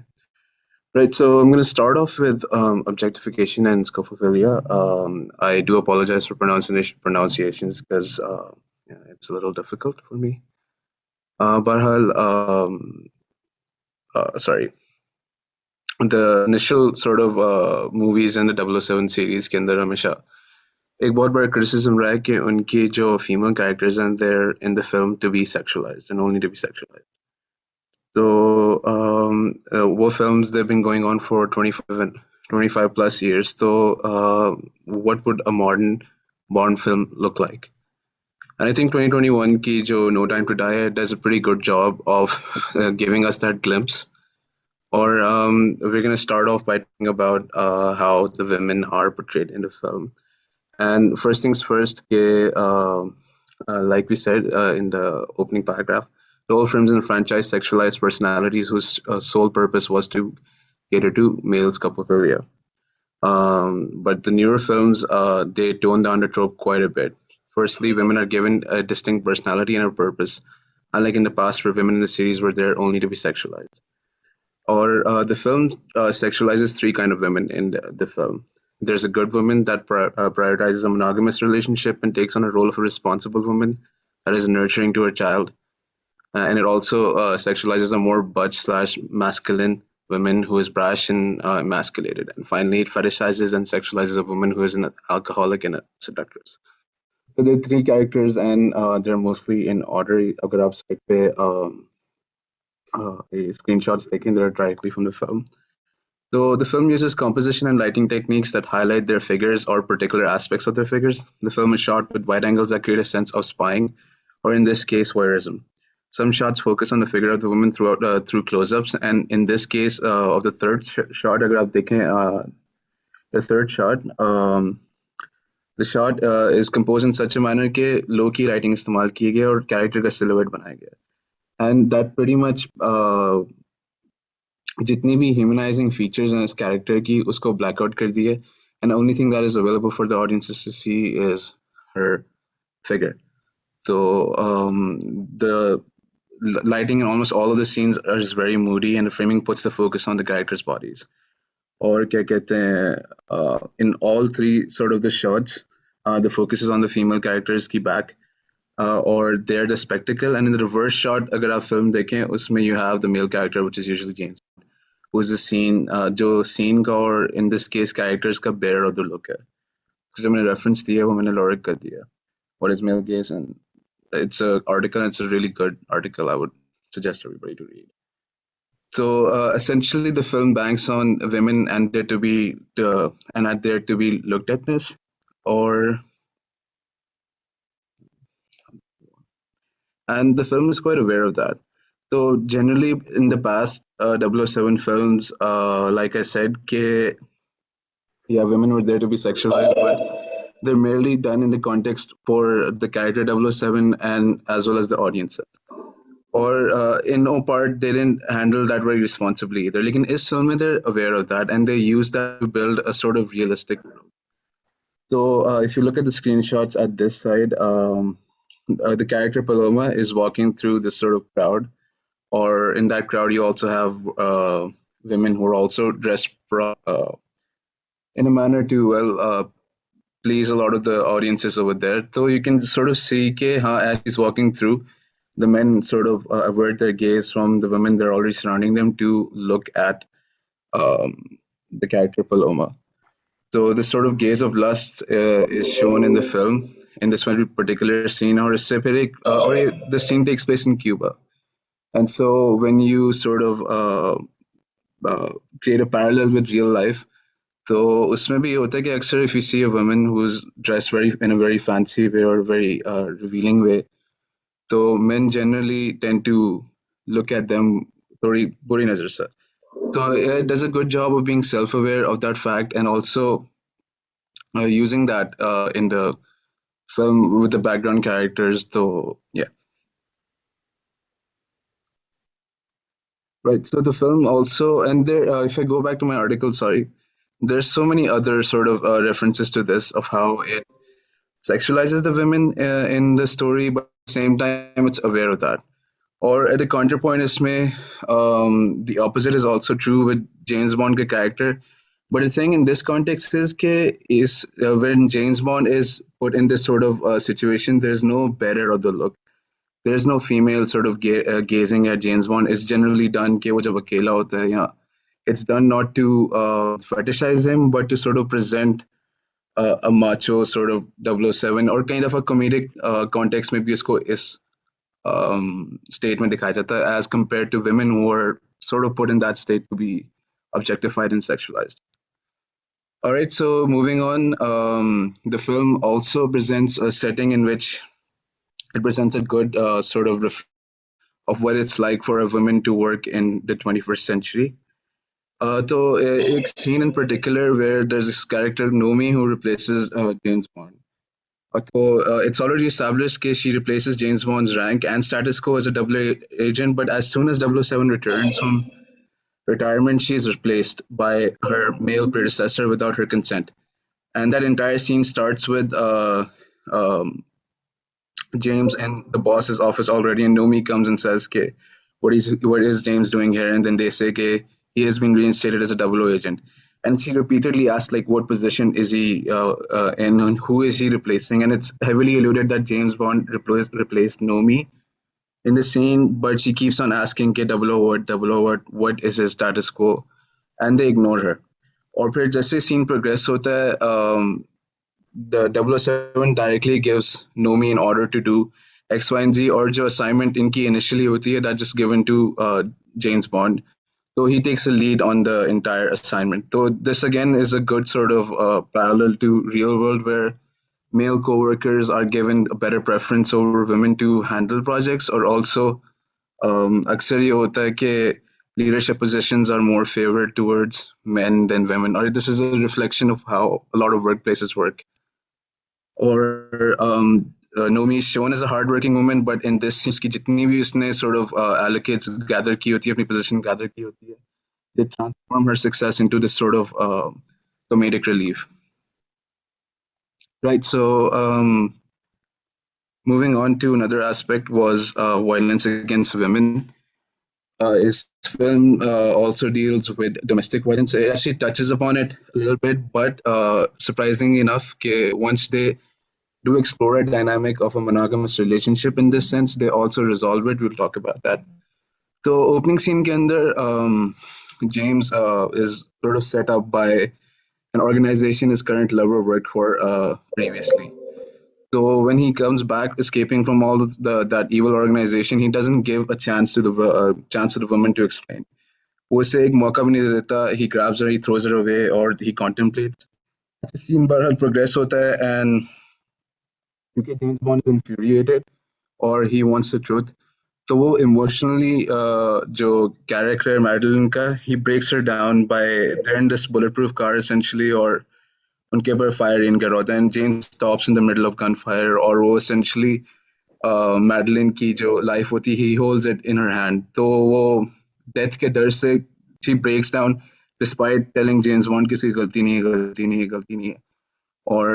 Right, so I'm gonna start off with objectification and scopophilia. I do apologize for pronunciations because yeah, it's a little difficult for me. Barhal, sorry. The initial sort of movies in the 007 series के अंदर हमेशा एक बहुत बड़ा criticism रहा है कि उनके जो female characters हैं they're in the film to be sexualized and only to be sexualized. So वो films they've been going on for 25 plus years. So what would a modern Bond film look like? And I think 2021 की जो No Time to Die does a pretty good job of giving us that glimpse. Or we're going to start off by talking about how the women are portrayed in the film. And first things first, like we said in the opening paragraph, the old films and franchise sexualized personalities whose sole purpose was to cater to males' scopophilia. But the newer films, they tone down the trope quite a bit. Firstly, women are given a distinct personality and a purpose, unlike in the past where women in the series were there only to be sexualized. Or the film sexualizes three kind of women in the film. There's a good woman that prioritizes a monogamous relationship and takes on a role of a responsible woman that is nurturing to her child. and it also sexualizes a more butch/masculine woman who is brash and emasculated. And finally, it fetishizes and sexualizes a woman who is an alcoholic and a seductress. So there are three characters, and they're mostly in order. अगर आप site पे screenshots taken that are directly from the film. So the film uses composition and lighting techniques that highlight their figures or particular aspects of their figures. The film is shot with wide angles that create a sense of spying, or in this case, voyeurism. Some shots focus on the figure of the woman through close-ups, and in this case of the third shot, अगर आप देखें, the third shot, the shot is composed in such a manner that low-key lighting इस्तेमाल किए गए और character का silhouette बनाया गया, and that pretty much जितनी भी humanizing features हैं इस character की उसको black out कर दिए, and the only thing that is available for the audiences to see is her figure. So the lighting in almost all of the scenes is very moody, and the framing puts the focus on the characters' bodies. Or क्या कहते हैं, in all three sort of the shots, the focus is on the female characters की back, or they're the spectacle, and in the reverse shot अगर आप film देखें उसमें you have the male character, which is usually James, who is the scene जो scene का और in this case characters का bearer of the look है. जो मैंने reference दिया वो मैंने Loric कर दिया. What is male gaze, and it's a article. It's a really good article. I would suggest everybody to read. So essentially, the film banks on women and there to be looked atness, and the film is quite aware of that. So generally, in the past 007 films, like I said, women were there to be sexualized, but they're merely done in the context for the character 007 and as well as the audience. Or in no part they didn't handle that very responsibly either. Like in this film, they're aware of that and they use that to build a sort of realistic world. So if you look at the screenshots at this side, the character Paloma is walking through this sort of crowd, or in that crowd you also have women who are also dressed in a manner to please a lot of the audiences over there. So you can sort of see as she's walking through, the men sort of avert their gaze from the women that are already surrounding them to look at the character Paloma. So this sort of gaze of lust is shown in the film in this very particular scene, or the scene takes place in Cuba. And so when you sort of create a parallel with real life, तो उसमें भी ये होता है कि अक्सर if you see a woman who's dressed in a very fancy way or very revealing way, so men generally tend to look at them थोड़ी बुरी नजर से. So it does a good job of being self-aware of that fact and also using that in the film with the background characters. So yeah. Right. So the film also, and there, if I go back to my article, sorry, there's so many other sort of references to this of how it sexualizes the women in the story, but at the same time it's aware of that. Or at the counterpoint is the opposite is also true with James Bond character. But the thing in this context is when James Bond is put in this sort of situation, there's no bearer of the look. There's no female sort of gazing at James Bond. It's generally done कि वो जब अकेला होता है, yeah. It's done not to fetishize him, but to sort of present a macho sort of 007 or kind of a comedic context में भी इसको इस state में दिखाया जाता है as compared to women who are sort of put in that state to be objectified and sexualized. All right, so moving on, the film also presents a setting in which it presents a good sort of of what it's like for a woman to work in the 21st century. So a scene in particular where there's this character Nomi who replaces James Bond. So it's already established that she replaces James Bond's rank and status quo as a double agent, but as soon as 007 returns from retirement, she is replaced by her male predecessor without her consent. And that entire scene starts with James in the boss's office already, and Nomi comes and says, "Okay, what is James doing here?" And then they say, "Okay, he has been reinstated as a 00 agent." And she repeatedly asked, like, what position is he in, and who is he replacing? And it's heavily alluded that James Bond replaced Nomi in the scene, but she keeps on asking ke double O what is his status quo, and they ignore her. और फिर जैसे scene progress होता है, the 007 directly gives Nomi an order to do X, Y, and Z, और जो assignment इनकी initially होती है that's just given to James Bond. So he takes a lead on the entire assignment. So this again is a good sort of parallel to real world where male co-workers are given a better preference over women to handle projects, or also अक्सर ये होता है कि leadership positions are more favored towards men than women, or this is a reflection of how a lot of workplaces work. Or Nomi is shown as a hardworking woman, but in this scene उसकी जितनी भी उसने sort of allocates gather की होती है, अपनी position gather की होती है, they transform her success into this sort of comedic relief. Right, so moving on to another aspect was violence against women. His film also deals with domestic violence. It actually touches upon it a little bit, but surprisingly enough, once they do explore a dynamic of a monogamous relationship in this sense, they also resolve it. We'll talk about that. So, opening scene ke andar, James is sort of set up by an organization his current lover worked for previously. So when he comes back, escaping from all that evil organization, he doesn't give a chance to the woman to explain. वो उसे एक मौका भी नहीं देता. He grabs her, he throws her away, or he contemplates. The scene बहरहाल progress होता है, and क्योंकि James Bond is infuriated, or he wants the truth. तो वो emotionally जो character Madeline का, he breaks her down by they're in this bulletproof car essentially, or उनके ऊपर fire rain कर रहा होता है, and James stops in the middle of gunfire, और वो essentially मैडलिन की जो लाइफ होती ही holds it in her hand. तो वो डेथ के डर से she breaks down despite telling James Bond किसी की गलती नहीं है, गलती नहीं है, गलती नहीं है. Or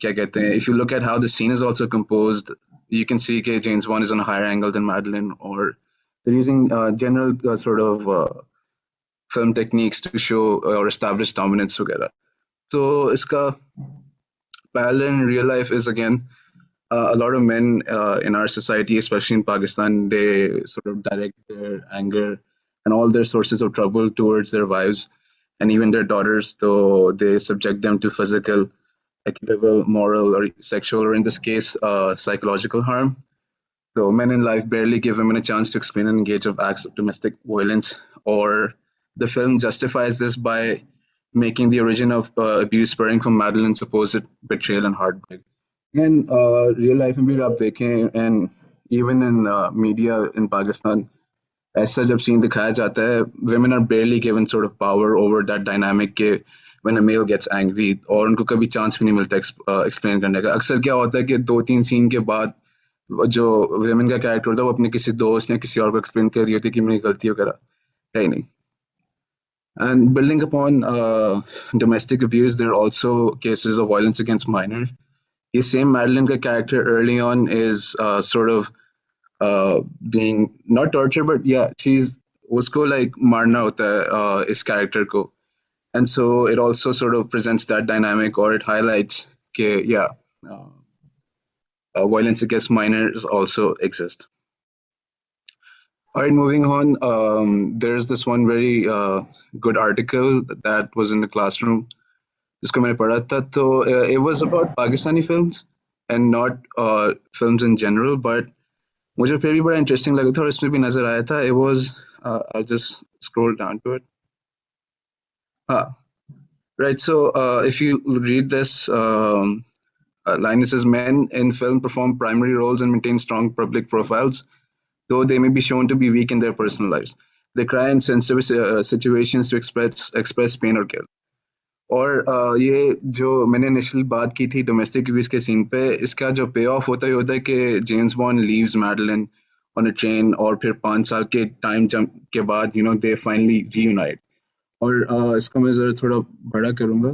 क्या कहते हैं, if you look at how the scene is also composed, you can see that James Bond is on a higher angle than Madeline, or they're using general sort of film techniques to show or establish dominance वगैरह. So इसका parallel in real life is again a lot of men in our society, especially in Pakistan, they sort of direct their anger and all their sources of trouble towards their wives and even their daughters. So they subject them to physical, equitable, moral, or sexual, or in this case, psychological harm. So men in life barely give women a chance to explain and engage of acts of domestic violence, or the film justifies this by making the origin of abuse spurring from Madeline's supposed betrayal and heartbreak. In real life में भी आप देखें, and even in media in Pakistan, ऐसा जब scene दिखाया जाता है, women are barely given sort of power over that dynamic के when a male gets angry, और उनको कभी chance भी नहीं मिलता explain करने का. अक्सर क्या होता है कि 2-3 scene के बाद जो women का character होता है वो अपने किसी दोस्त या किसी और को explain कर रही होती है कि मेरी गलती वगैरह है ही नहीं. And building upon domestic abuse, there are also cases of violence against minors. The same Madeline character early on is sort of being not tortured, but yeah, she's usko like marna hota hai is character ko, and so it also sort of presents that dynamic, or it highlights ke yeah, violence against minors also exist. All right, moving on. There's this one very good article that was in the classroom. जिसको मैंने पढ़ा था, तो it was about Pakistani films and not films in general, but मुझे फिर भी बड़ा interesting लगा था और इसमें भी नजर आया था. It was I'll just scroll down to it. Right. So if you read this line, it says men in film perform primary roles and maintain strong public profiles, though they may be shown to be weak in their personal lives. They cry in sensitive situations to express pain or guilt. और ये जो मैंने initial बात की थी domestic abuse के scene पे, इसका जो पे ऑफ होता है कि James bond leaves Madeline on a train, और फिर 5 साल के टाइम जंप के बाद दे फाइनली रीयूनाइट. और इसको मैं जरा थोड़ा बड़ा करूँगा.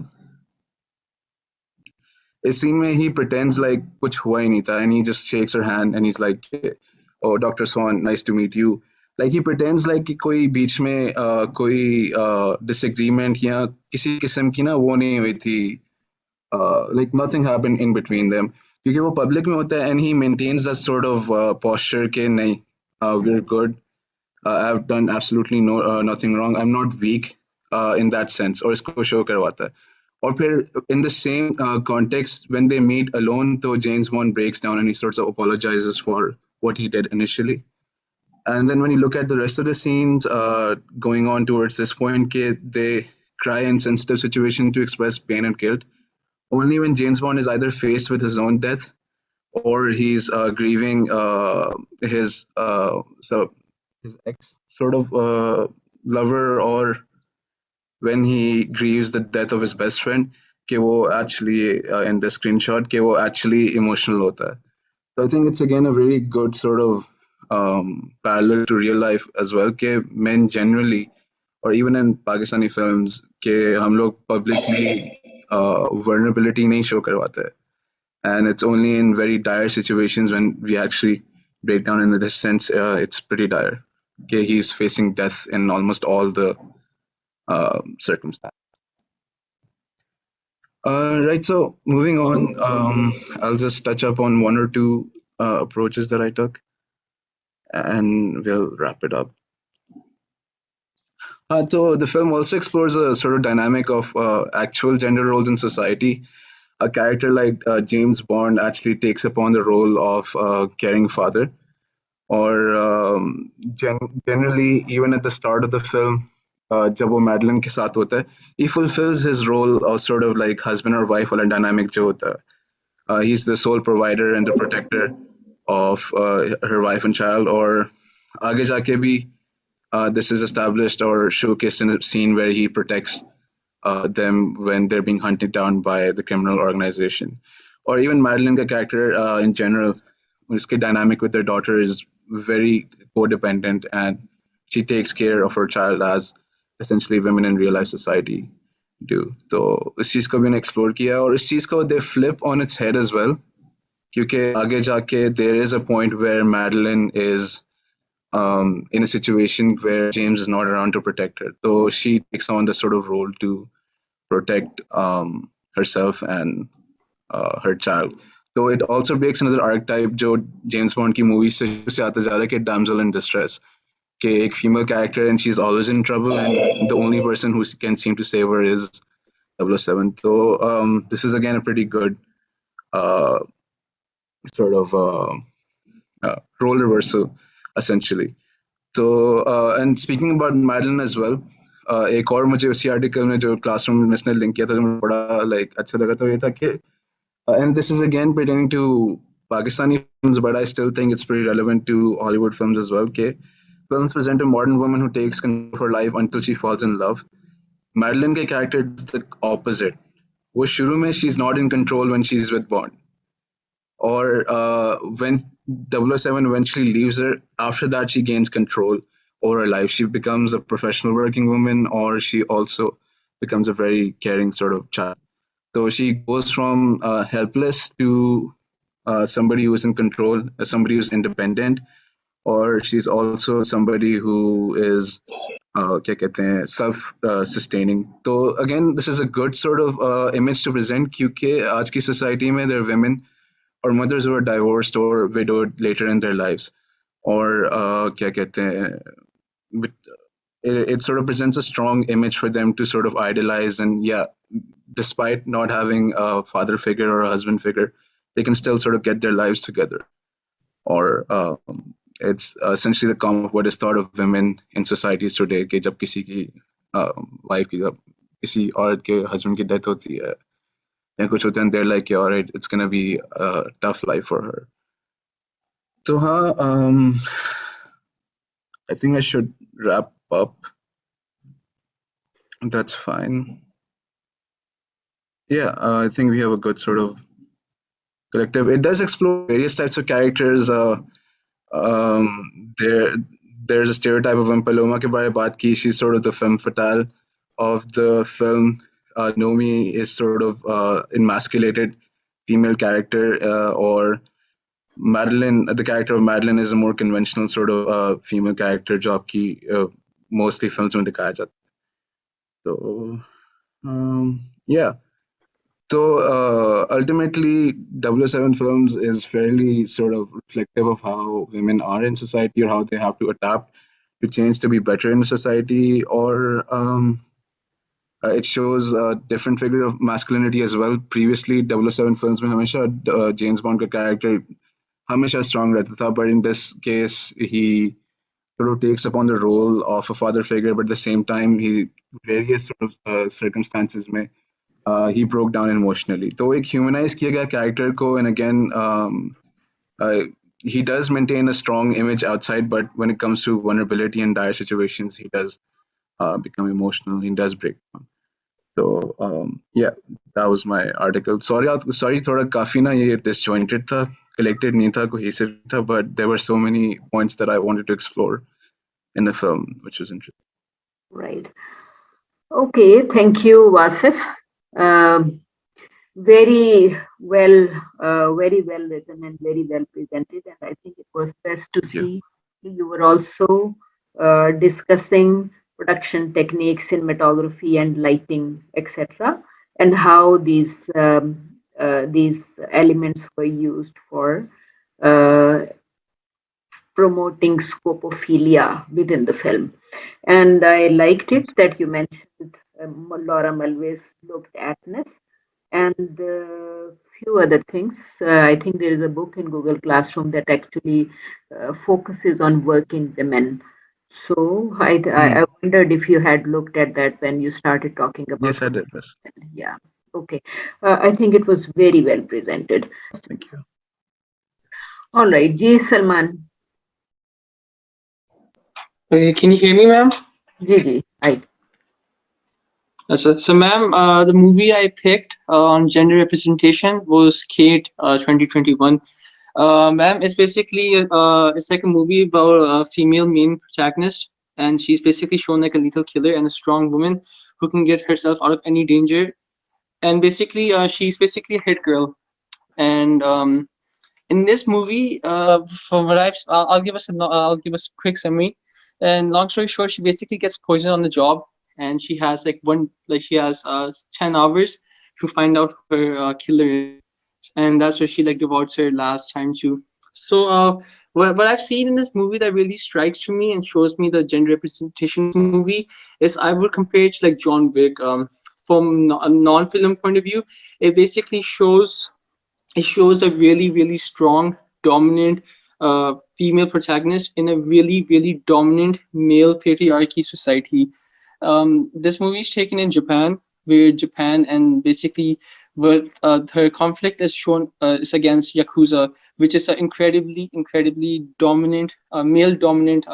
इस सीन में ही pretends like कुछ हुआ ही नहीं था, and he just shakes her hand and he's like, oh Dr. Swan, nice to meet you. Like he pretends like कि कोई बीच में कोई disagreement या किसी किस्म की ना वो नहीं हुई थी, like nothing happened in between them. क्योंकि वो पब्लिक में होता है and he maintains that sort of posture कि नहीं, we're good, I've done absolutely nothing wrong, I'm not weak in that sense, और इसको show करवाता है. और फिर in the same context when they meet alone, तो James Bond breaks down and he sort of apologizes for what he did initially. And then when you look at the rest of the scenes going on towards this point, they cry in sensitive situation to express pain and guilt. Only when James Bond is either faced with his own death or he's grieving his his ex sort of lover, or when he grieves the death of his best friend, कि वो actually in the screenshot कि वो actually emotional होता है. So I think it's again a very good sort of parallel to real life as well, कि men generally, or even in Pakistani films, कि हम लोग publicly vulnerability नहीं show करवाते हैं. And it's only in very dire situations when we actually break down. In this sense, it's pretty dire. Okay, he's facing death in almost all the circumstances. Right, so moving on, I'll just touch up on one or two approaches that I took, and we'll wrap it up. So the film also explores a sort of dynamic of actual gender roles in society. A character like James Bond actually takes upon the role of caring father, or generally even at the start of the film, जब वो Madeline के साथ होता है, he fulfills his role of sort of like husband or wife वाला dynamic जो होता है. He's the sole provider and the protector of her wife and child, or आगे जाके भी this is established or showcased in a scene where he protects them when they're being hunted down by the criminal organization. Or even Madeline ka character in general, uske dynamic with their daughter is very codependent, and she takes care of her child as essentially women in real life society do. तो इस चीज़ को भी ने explore किया, और इस चीज़ को they flip on its head as well, क्योंकि आगे जाके there is a point where Madeline is in a situation where James is not around to protect her. So she takes on the sort of role to protect herself and her child. So it also breaks another archetype जो James Bond की movies से आता जा रहा है कि damsel in distress, कि एक female character and she's always in trouble and the only person who can seem to save her is 007. So this is again a pretty good uh, sort of role reversal essentially. तो and speaking about Madeline as well, एक और मुझे उसी article में जो classroom में इसने link किया था जो मुझे बड़ा like अच्छा लगा था, ये था कि and this is again pertaining to Pakistani films, but I still think it's pretty relevant to Hollywood films as well. Okay, films present a modern woman who takes control of her life until she falls in love. Madeline के character is the opposite. वो शुरू में she's not in control when she's with Bond, or when 007 eventually leaves her, after that she gains control over her life. She becomes a professional working woman, or she also becomes a very caring sort of child. So she goes from helpless to somebody who is in control, somebody who's independent, or she's also somebody who is क्या कहते हैं, self-sustaining. So again, this is a good sort of image to present, क्योंकि आज की society में there are women or mothers who are divorced or widowed later in their lives, or क्या कहते हैं, it sort of presents a strong image for them to sort of idolize, and yeah, despite not having a father figure or a husband figure, they can still sort of get their lives together. Or it's essentially the common of what is thought of women in societies today, कि जब किसी की wife की, जब किसी औरत के husband की death होती है या कुछ होता है, they're like, yeah, all right, it's gonna be a tough life for her. So हाँ, I think I should wrap up. That's fine. Yeah, I think we have a good sort of collective. It does explore various types of characters. There's a stereotype of Paloma ke bare baat ki. She's sort of the femme fatale of the film. Nomi is sort of emasculated female character, or Madeline, the character of Madeline is a more conventional sort of female character जो आपकी mostly films में दिखाया जाता है. So yeah, So ultimately, 007 films is fairly sort of reflective of how women are in society or how they have to adapt to change to be better in society, or it shows a different figure of masculinity as well. Previously, 007 films में हमेशा James Bond का character हमेशा strong रहता था, but in this case, he sort of takes upon the role of a father figure, but at the same time, he various sort of circumstances में he broke down emotionally. तो एक humanize किया गया character को, and again, uh, he does maintain a strong image outside, but when it comes to vulnerability and dire situations, he does become emotional. He does break down. So yeah, that was my article. Sorry, थोड़ा काफी ना ये disjointed था, collected नहीं था, cohesive था, but there were so many points that I wanted to explore in the film, which was interesting. Right. Okay, thank you, Wasif. Um, very well written and very well presented. And I think it was best to Thank you. see you were also discussing production techniques, cinematography, and lighting, etc., and how these elements were used for uh, promoting scopophilia within the film. And I liked it that you mentioned Laura Mulvey's looked atness and few other things. I think there is a book in Google Classroom that actually focuses on working women. So I wondered if you had looked at that when you started talking about. Yes, I did. Yes. Yeah. Okay. I think it was very well presented. Thank you. All right. Ji Salman. Okay, can you hear me, ma'am? Ji. So ma'am, the movie I picked on gender representation was Kate 2021. Ma'am, it's basically it's like a movie about a female main protagonist, and she's basically shown like a lethal killer and a strong woman who can get herself out of any danger. And basically, she's basically a hit girl. And in this movie, from what I'll give us a quick summary. And long story short, she basically gets poisoned on the job, and she has she has 10 hours to find out who her killer is, and that's where she like devotes her last time to. So what I've seen in this movie that really strikes to me and shows me the gender representation in this movie is I would compare it to like John Wick. From a non-film point of view, it basically shows a really strong dominant female protagonist in a really dominant male patriarchy society. This movie is taken in Japan, where Japan and basically what her conflict is shown is against Yakuza, which is an incredibly dominant male dominant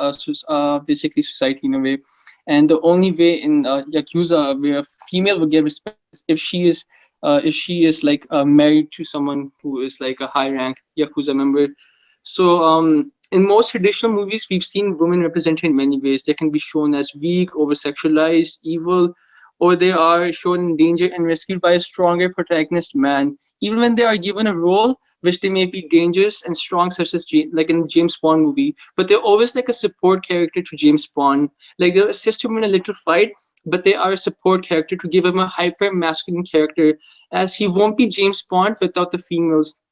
basically society in a way. And the only way in Yakuza where a female would get respect is if she is like married to someone who is like a high rank Yakuza member. So in most traditional movies, we've seen women represented in many ways. They can be shown as weak, over sexualized, evil, or they are shown in danger and rescued by a stronger protagonist man, even when they are given a role which they may be dangerous and strong, such as like in James Bond movie. But they're always like a support character to James Bond. Like they'll assist him in a little fight, but they are a support character to give him a hyper masculine character, as he won't be James Bond without the females.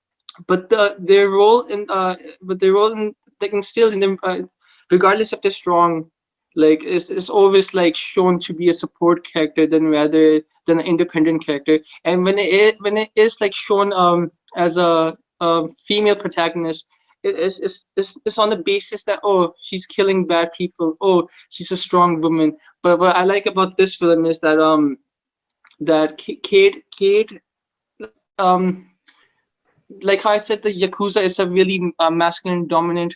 But their role in like instilled in them, regardless if they're strong, like is always like shown to be a support character than rather than an independent character. And when it is like shown as a female protagonist, it's on the basis that, oh, she's killing bad people, oh, she's a strong woman. But what I like about this film is that Kate like how I said, the Yakuza is a really masculine dominant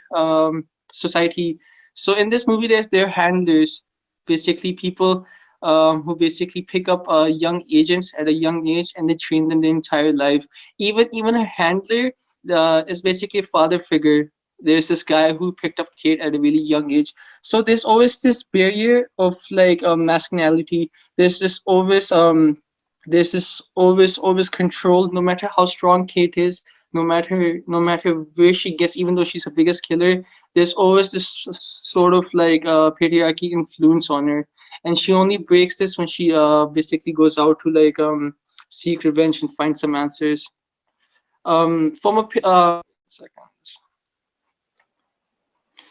society. So in this movie, there are handlers, basically people who basically pick up young agents at a young age and they train them the entire life. Even a handler is basically a father figure. There's this guy who picked up Kate at a really young age. So there's always this barrier of like masculinity. There's this always control, no matter how strong Kate is, no matter where she gets, even though she's the biggest killer, there's always this sort of like patriarchy influence on her. And she only breaks this when she basically goes out to like seek revenge and find some answers. From a second.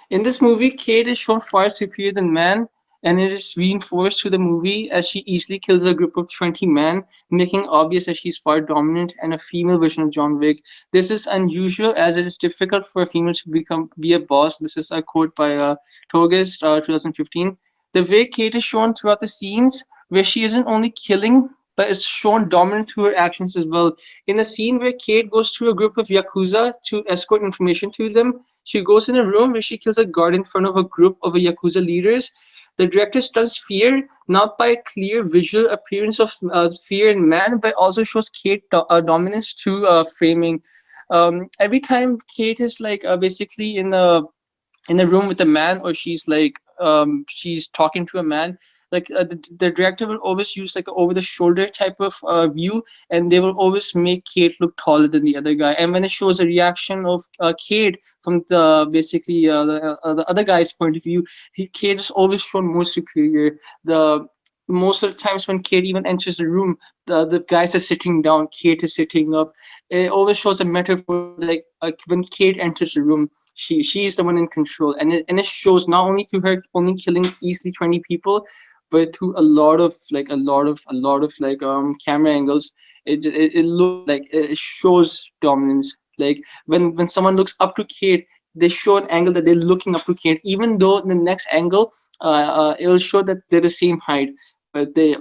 In this movie, Kate is shown far superior than man, and it is reinforced through the movie as she easily kills a group of 20 men, making obvious that she's far dominant and a female version of John Wick. This is unusual as it is difficult for a female to be a boss. This is a quote by Togus, 2015. The way Kate is shown throughout the scenes, where she isn't only killing, but is shown dominant through her actions as well. In a scene where Kate goes to a group of Yakuza to escort information to them, she goes in a room where she kills a guard in front of a group of Yakuza leaders. The director stunts fear not by a clear visual appearance of fear in man, but also shows Kate dominance through framing. Every time Kate is like basically in a room with a man, or she's talking to a man, the director will always use like an over the shoulder type of view, and they will always make Kate look taller than the other guy. And when it shows a reaction of Kate from the basically the other guy's point of view, Kate is always shown more superior. The Most of the times when Kate even enters the room, the guys are sitting down, Kate is sitting up. It always shows a metaphor like when Kate enters the room, she is the one in control, and it shows not only through her only killing easily 20 people, but through a lot of camera angles. It looks like it shows dominance. Like when someone looks up to Kate, they show an angle that they're looking up to Kate, even though in the next angle it will show that they're the same height. But they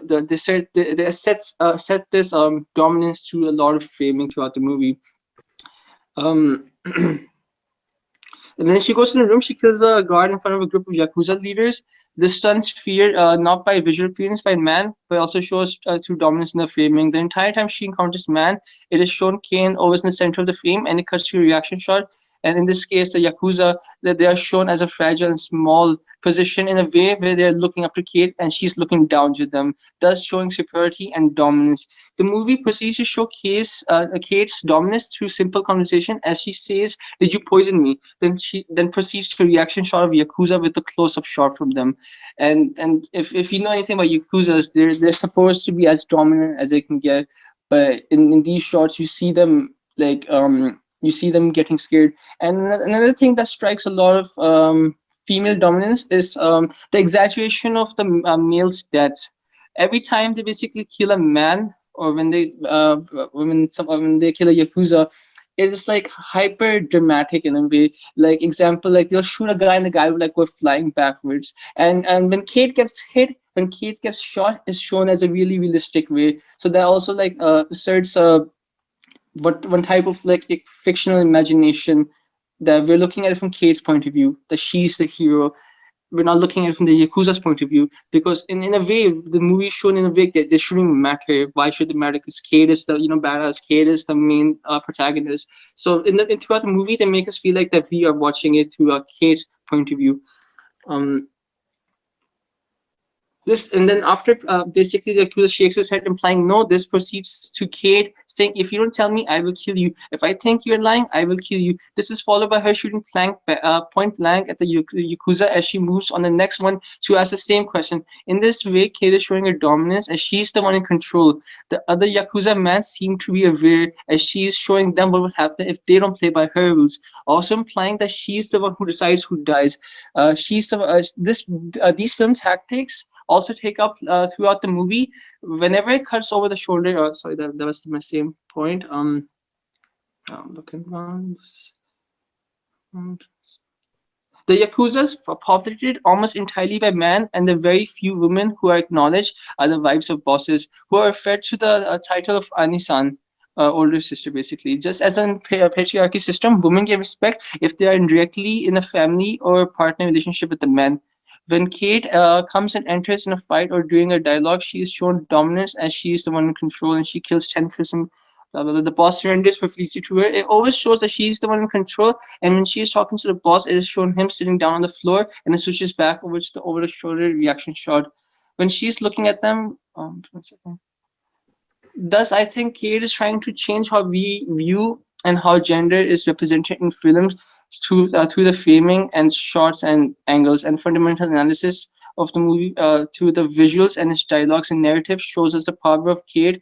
set this dominance through a lot of framing throughout the movie. And then she goes in the room, she kills a guard in front of a group of Yakuza leaders. This stunts fear not by visual appearance by man, but also shows through dominance in the framing. The entire time she encounters man, it is shown Kane always in the center of the frame, and it cuts to a reaction shot. And in this case, the Yakuza, that they are shown as a fragile and small position in a way where they're looking up to Kate and she's looking down to them, thus showing superiority and dominance. The movie proceeds to showcase Kate's dominance through simple conversation as she says, "Did you poison me?" Then proceeds to a reaction shot of Yakuza with a close-up shot from them. And if you know anything about Yakuzas, they're supposed to be as dominant as they can get, but in these shots you see them you see them getting scared. And another thing that strikes a lot of female dominance is the exaggeration of the male's deaths. Every time they basically kill a man, or when they kill a Yakuza, it is like hyper dramatic in a way. Like example, like they'll shoot a guy and the guy will like go flying backwards. And when Kate gets hit, when Kate gets shot, is shown as a really realistic way. So that also like asserts one type of like fictional imagination, that we're looking at it from Kate's point of view, that she's the hero. We're not looking at it from the Yakuza's point of view, because in a way the movie is shown in a way that they shouldn't matter. Why should they matter? Because Kate is the badass. Kate is the main protagonist. So throughout the movie they make us feel like that we are watching it through Kate's point of view. And then after basically the accuser shakes his head implying no, this proceeds to Kate saying, "If you don't tell me, I will kill you. If I think you're lying, I will kill you." This is followed by her shooting point blank at the Yakuza as she moves on the next one to ask the same question. In this way, Kate is showing her dominance as she's the one in control. The other Yakuza men seem to be aware as she's showing them what will happen if they don't play by her rules, also implying that she's the one who decides who dies. These film tactics also take up throughout the movie. Whenever it cuts over the shoulder, sorry, that was my same point. Looking around. The Yakuzas are populated almost entirely by men, and the very few women who are acknowledged are the wives of bosses, who are referred to the title of Anisan, older sister, basically. Just as in patriarchy system, women get respect if they are indirectly in a family or partner relationship with the men. When Kate comes and enters in a fight or during a dialogue, she is shown dominance as she is the one in control, and she kills 10%. The boss surrenders for Felicity to her. It always shows that she's the one in control, and when she is talking to the boss, it is shown him sitting down on the floor, and it switches back over to the over-the-shoulder reaction shot. When she's looking at them, 1 second. Thus, I think Kate is trying to change how we view and how gender is represented in films through the framing and shots and angles, and fundamental analysis of the movie through the visuals and its dialogues and narrative shows us the power of Kate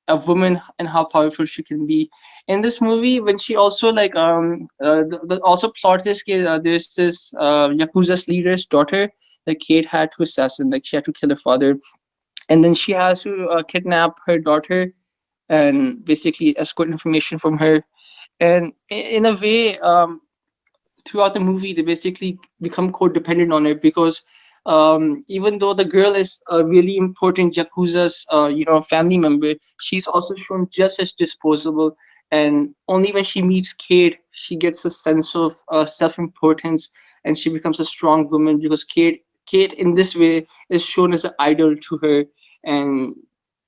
a woman and how powerful she can be. In this movie, when she also like the also plot is there's this Yakuza's leader's daughter that Kate had to assassinate, like she had to kill her father, and then she has to kidnap her daughter and basically escort information from her. And in a way, throughout the movie they basically become codependent on it, because even though the girl is a really important Yakuza's family member, she's also shown just as disposable. And only when she meets Kate, she gets a sense of self-importance, and she becomes a strong woman, because Kate in this way is shown as an idol to her. And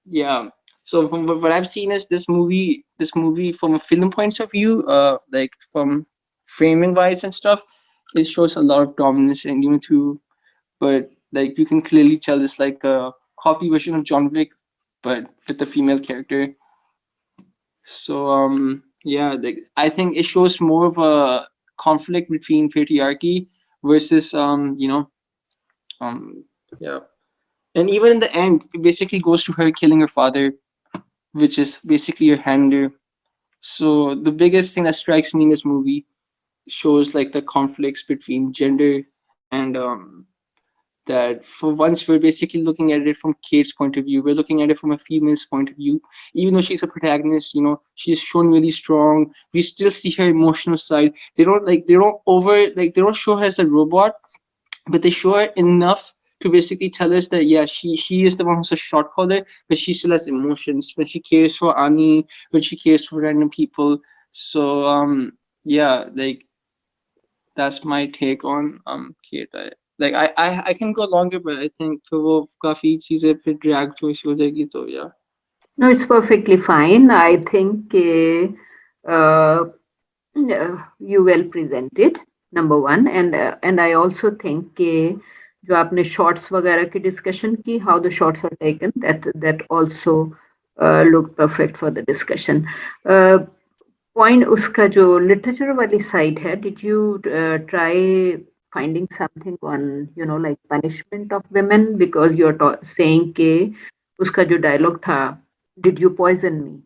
yeah, so from what I've seen is this movie from a film point of view, like from framing wise and stuff, it shows a lot of dominance and even to, but like you can clearly tell it's like a copy version of John Wick, but with a female character. So yeah, like I think it shows more of a conflict between patriarchy versus um yeah. And even in the end, it basically goes to her killing her father, which is basically her handler. So the biggest thing that strikes me in this movie shows like the conflicts between gender, and that for once we're basically looking at it from Kate's point of view. We're looking at it from a female's point of view. Even though she's a protagonist, she's shown really strong. We still see her emotional side. They don't show her as a robot, but they show her enough to basically tell us that yeah, she is the one who's a shot caller, but she still has emotions when she cares for Ani, when she cares for random people. So yeah, like that's my take on Kate. I can go longer, but I think तो वो काफी चीजें फिर drag to हो जाएगी, तो yeah. No, it's perfectly fine. I think you well presented, number one, and I also think जो आपने shots वगैरह की discussion की, how the shots are taken, that also looked perfect for the discussion. Point उसका जो literature वाली side है, did you try finding something on like punishment of women, because you're saying कि उसका जो dialogue था, did you poison me?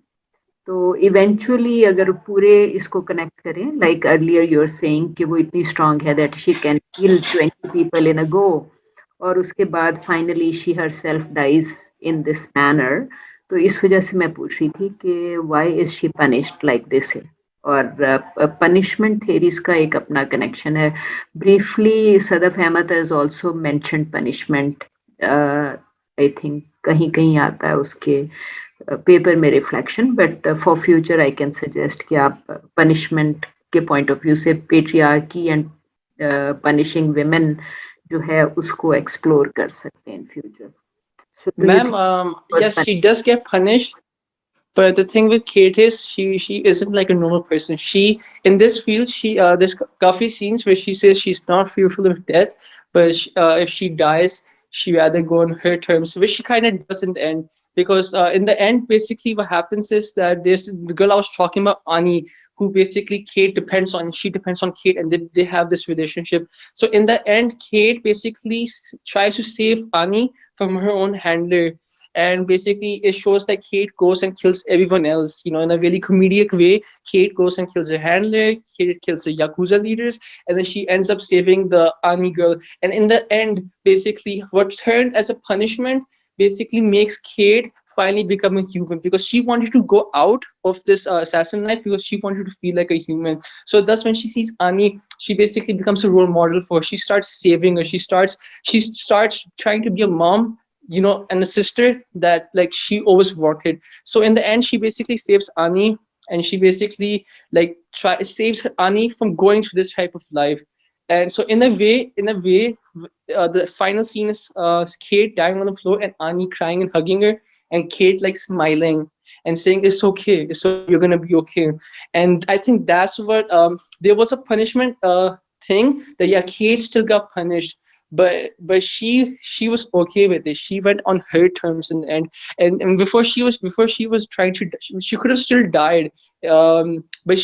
तो eventually अगर पूरे इसको कनेक्ट करें, like earlier you are saying कि वो इतनी स्ट्रांग है that she can kill 20 people in a go, और उसके बाद finally she herself dies in this manner. तो इस वजह से मैं पूछ रही थी कि why is she punished like this है, और पनिशमेंट थेरीज का एक अपना कनेक्शन है. Briefly Sadaf Ahmad has also mentioned punishment, I think कहीं कहीं आता है उसके पेपर में reflection, but for future I can suggest कि आप पनिशमेंट के पॉइंट ऑफ व्यू से पेट्रियार्की एंड पनिशिंग विमेन जो है उसको एक्सप्लोर कर सकते हैं in future. Ma'am, yes, she does get punished, but the thing with Kate is she isn't like a normal person. She in this field, there's coffee scenes where she says she's not fearful of death, but if she dies, she rather go on her terms, which she kind of does in the end. Because in the end, basically what happens is that there's the girl I was talking about, Ani, who basically Kate depends on. She depends on Kate, and they have this relationship. So in the end, Kate basically tries to save Ani from her own handler, and basically it shows that Kate goes and kills everyone else, in a really comedic way. Kate goes and kills her handler, Kate kills the Yakuza leaders, and then she ends up saving the Ani girl. And in the end, basically what turned as a punishment basically makes Kate finally become a human, because she wanted to go out of this assassin life because she wanted to feel like a human. So thus when she sees Ani, she basically becomes a role model for her. She starts saving her. She starts trying to be a mom, and a sister that like she always wanted. So in the end, she basically saves Ani, and she basically like saves Ani from going through this type of life. And so in a way, the final scene is Kate dying on the floor and Ani crying and hugging her, and Kate like smiling and saying, "It's okay, it's okay, you're gonna be okay." And I think that's what there was a punishment thing that yeah, Kate still got punished, but she was okay with it. She went on her terms in the end, and before she was trying to, she could have still died, but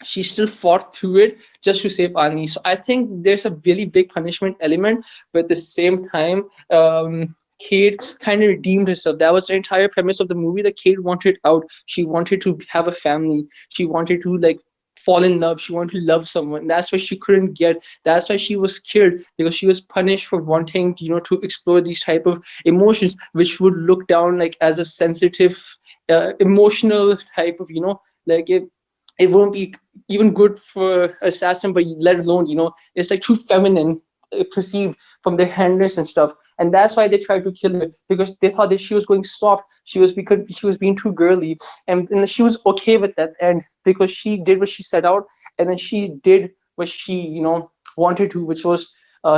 she still fought through it just to save Ani. So I think there's a really big punishment element, but at the same time, Kate kind of redeemed herself. That was the entire premise of the movie. That Kate wanted out. She wanted to have a family. She wanted to like fall in love. She wanted to love someone. That's why she couldn't get. That's why she was scared, because she was punished for wanting, to explore these type of emotions, which would look down like as a sensitive, emotional type of, like it won't be even good for assassin, but let alone, it's like too feminine, perceived from their handlers and stuff. And that's why they tried to kill her, because they thought that she was going soft. She was, because she was being too girly, and she was okay with that. And because she did what she set out, and then she did what she, wanted to, which was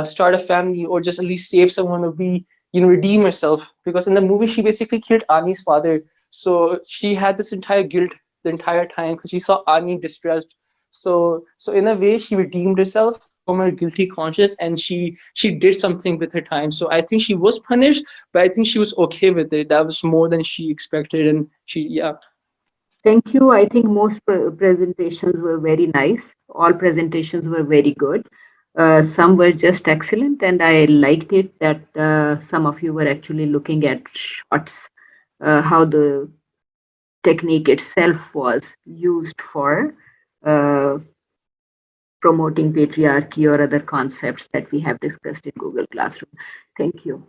start a family, or just at least save someone, or be, redeem herself. Because in the movie she basically killed Ani's father, so she had this entire guilt the entire time, because she saw Ani distressed. So in a way she redeemed herself from her guilty conscience, and she did something with her time. So I think she was punished, but I think she was okay with it. That was more than she expected, and she, yeah. Thank you. I think most presentations were very nice. All presentations were very good. Some were just excellent, and I liked it that some of you were actually looking at shots, how the technique itself was used for promoting patriarchy or other concepts that we have discussed in Google Classroom. Thank you.